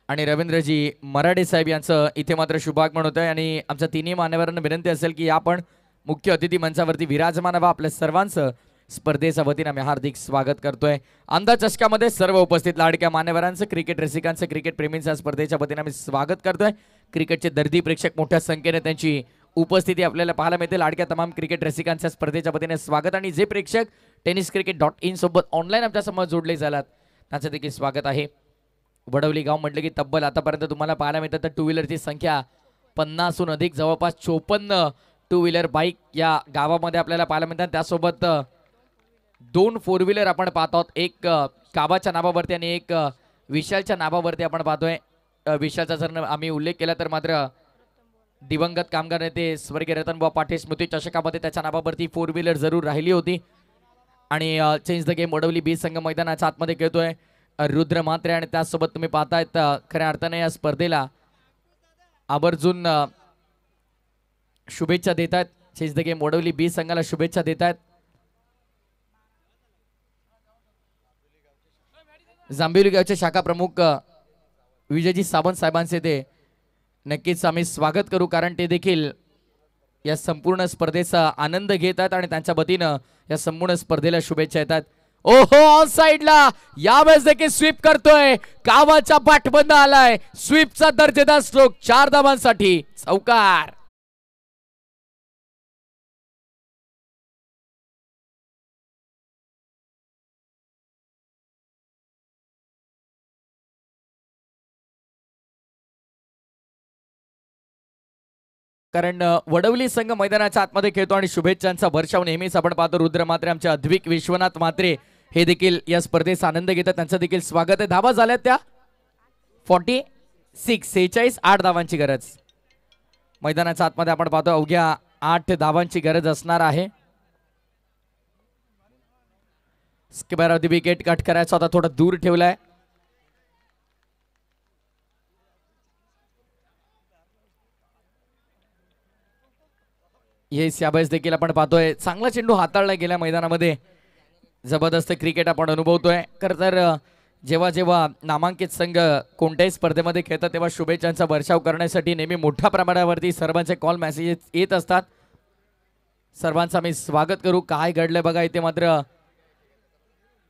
आणि रवींद्रजी मराठे साहेब यांचं इथे मात्र शुभागमन होत आहे. आणि आमच्या तिन्ही मान्यवरांना विनंती असेल की आपण मुख्य अतिथी मंचावरती विराजमान व्हा. आपल्या सर्वांचं स्पर्धेच्या वतीने आम्ही हार्दिक स्वागत करतोय. अंधा चषकामध्ये सर्व उपस्थित लाडक्या मान्यवरांचं, क्रिकेट रसिकांचं, क्रिकेट प्रेमींचं स्पर्धेच्या वतीने आम्ही स्वागत करतोय. क्रिकेटचे दर्दी प्रेक्षक मोठ्या संख्येने त्यांची उपस्थिती आपल्याला पाहायला मिळते. लाडक्या तमाम क्रिकेट रसिकांच्या स्पर्धेच्या वतीने स्वागत. आणि जे प्रेक्षक tenniscricket.in सोबत ऑनलाईन आमच्या समोर जोडले झालात त्यांचं देखील स्वागत आहे. वडवली गाव म्हटलं की तब्बल आतापर्यंत तुम्हाला पाहायला मिळतं तर टू व्हीलरची संख्या 50हून अधिक, जवळपास 54 टू व्हीलर बाईक या गावामध्ये आपल्याला पाहायला मिळतात. त्यासोबत 2 फोर व्हीलर आपण पाहत आहोत, एक काबाच्या नावावरती आणि एक विशालच्या नावावरती आपण पाहतोय. विशालचा जर आम्ही उल्लेख केला तर मात्र दिवंगत कामगार नेते स्वर्गीय रतनबुवा पाटील स्मृती चषकामध्ये त्याच्या नावावरती फोर व्हीलर जरूर राहिली होती. आणि चेंज द गेम वडवली बी संघ मैदानाच्या आतमध्ये खेळतोय रुद्र म्हात्रे. आणि त्यासोबत तुम्ही पाहतायत खऱ्या अर्थाने या स्पर्धेला आवर्जून शुभेच्छा देत आहेत. चेंज द गेम वडवली बी संघाला शुभेच्छा देत आहेत. जांभिवली गावचे शाखा प्रमुख विजयजी सावंत साहेबांचे ते नक्कीच आम्ही स्वागत करू, कारण ते देखील या संपूर्ण स्पर्धेचा आनंद घेतात आणि त्यांच्या वतीनं या संपूर्ण स्पर्धेला शुभेच्छा येतात. ओहो ऑन साइडला यावेळेस देखील स्वीप करतोय, कावाच्या पाठबंद आलाय, स्वीपचा दर्जेदार स्ट्रोक 4 धावांसाठी चौकार. कारण वडवली संघ मैदानाच्या आतमध्ये खेळतो आणि शुभेच्छांचा वर्षाव नेहमीच आपण पाहतो. रुद्र म्हात्रे, आमचे अद्विक विश्वनाथ म्हात्रे हे देखील या स्पर्धेचा आनंद घेतात, त्यांचं देखील स्वागत आहे. धावा झाल्यात त्या 46 8 धावांची गरज मैदानाच्या आतमध्ये आपण पाहतो. अवघ्या 8 धावांची गरज असणार आहे. Square off the wicket cut करायचा होता, थोडा दूर ठेवलाय. येस यावेळेस देखील आपण पाहतोय चांगला चेंडू हाताळला गेला मैदानामध्ये. जबरदस्त क्रिकेट आपण अनुभवतोय. खरं तर जेव्हा जेव्हा नामांकित संघ कोणत्याही स्पर्धेमध्ये खेळतात तेव्हा शुभेच्छांचा वर्षाव करण्यासाठी नेहमी मोठ्या प्रमाणावरती सर्वांचे कॉल मेसेजेस येत असतात. सर्वांचं आम्ही स्वागत करू. काय घडलंय बघा इथे मात्र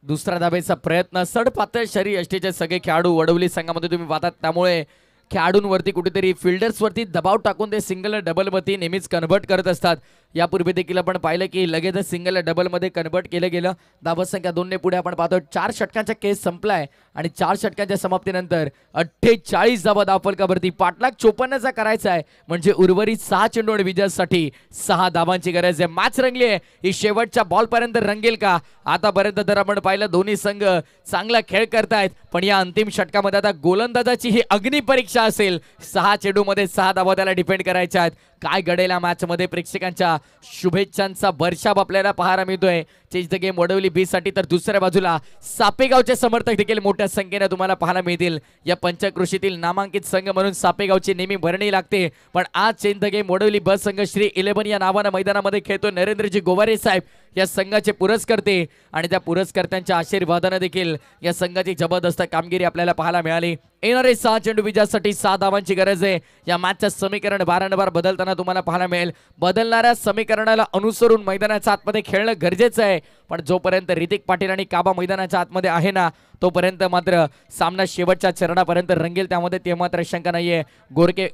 दुसरा धाबेचा प्रयत्न. सडपातळ शरीर यष्टीचे सगळे खेळाडू वडवली संघामध्ये तुम्ही पाहतात, त्यामुळे खेळाडूंवरती कुठेतरी फिल्डर्सवरती दबाव टाकून ते सिंगल डबल वरती नेहमीच कन्व्हर्ट करत असतात. यापूर्वी देखील आपण पाहिलं की लगेच सिंगल डबल मध्ये कन्व्हर्ट केलं गेलं. धावत संख्या 2 ने पुढे आपण पाहतो 4 षटकांचा केस संपलाय आणि 4 षटकांच्या समाप्तीनंतर 48 धावा धावफलकावरती पाठलाग 54चा करायचा आहे, म्हणजे उर्वरित 6 चेंडू आणि विजयासाठी 6 धावांची गरज आहे. मॅच रंगली आहे, ही शेवटच्या बॉल पर्यंत रंगेल का? आतापर्यंत जर आपण पाहिलं दोन्ही संघ चांगला खेळ करतायत, पण या अंतिम षटकामध्ये आता गोलंदाजाची ही अग्निपरीक्षा असेल. 6 चेंडू मध्ये 6 धावा त्याला डिपेंड करायच्या आहेत. काय घडेल मॅच मध्ये प्रेक्षकांच्या शुभेच्छांचा वर्षाव आपल्याला पाहायला मिळतोय. चेंज द गेम वडवली बी साठी तर दुसऱ्या बाजूला सापेगावचे समर्थक देखील मोठ्या संख्येने तुम्हाला पाहायला मिळतील. या पंचक्रोशीतील नामांकित संघ म्हणून सापेगावची नेहमी भरणी लागते, पण आज चेंज द गेम वडवली ब संघ श्री 11 या नावानं मैदानामध्ये खेळतो. नरेंद्रजी गोवारे साहेब या संघाचे पुरस्कर्ते आणि त्या पुरस्कर्त्यांच्या आशीर्वादाने देखील या संघाची जबरदस्त कामगिरी आपल्याला पाहायला मिळाली. येणारे 6 चेंडू विजयासाठी 6 धावांची गरज आहे. या मॅचचं समीकरण वारंवार बदलताना तुम्हाला पाहायला मिळेल. बदलणाऱ्या समीकरणाला अनुसरून मैदानाच्या आतमध्ये खेळणं गरजेचं आहे, पण जोपर्यंत ऋतिक पाटील आणि काबा मैदानाच्या आतमध्ये आहे ना, तोपर्यंत मात्र सामना शेवटच्या चरणापर्यंत रंगेल, त्यामध्ये ते मात्र शंका नाहीये.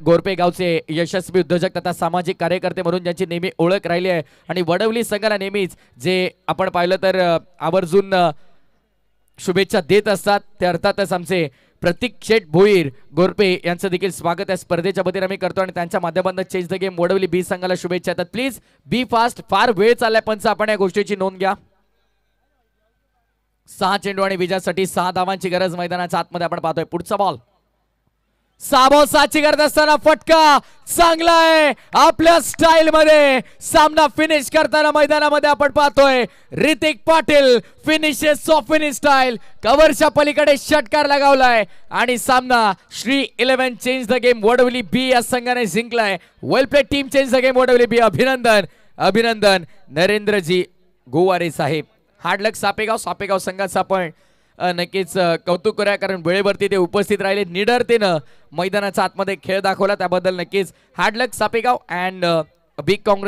गोरपे गावचे यशस्वी उद्योजक तथा सामाजिक कार्यकर्ते म्हणून ज्यांची नेहमी ओळख राहिली आहे आणि वडवली संघाला नेहमीच जे आपण पाहिलं तर आवर्जून शुभेच्छा देत असतात ते अर्थातच आमचे प्रतीक शेठ भोईर गोरपे यांचं देखील स्वागत या स्पर्धेच्या वतीने आम्ही करतो आणि त्यांच्या माध्यमातून चेंज द गेम वडवली बी संघाला शुभेच्छा येतात. Please be fast. फार वेळ चाललाय पंच, आपण या गोष्टीची नोंद घ्या. 6 चेंडू आणि विजयासाठी 6 धावांची गरज मैदानाच्या आतमध्ये आपण पाहतोय. पुढचा बॉल 6 बॉल 7ची करत असताना फटका चांगला आहे. आपल्या स्टाईल मध्ये सामना फिनिश करताना मैदानामध्ये आपण पाहतोय Hrithik Patil finishes off finish style. कव्हरच्या पलीकडे षटकार लगावलाय आणि सामना Shri 11 change the game Wadavali B या संघाने जिंकलाय. Well play team change the game Wadavali B. अभिनंदन अभिनंदन नरेंद्रजी गोवारे साहेब. हार्ड लक सापेगाव संघाचा आपण नक्कीच कौतुक करूया कारण वेळेवरती ते उपस्थित राहिले. निडरतेनं मैदानाच्या आतमध्ये खेळ दाखवला त्याबद्दल नक्कीच hard luck Sapegaon and big Congress.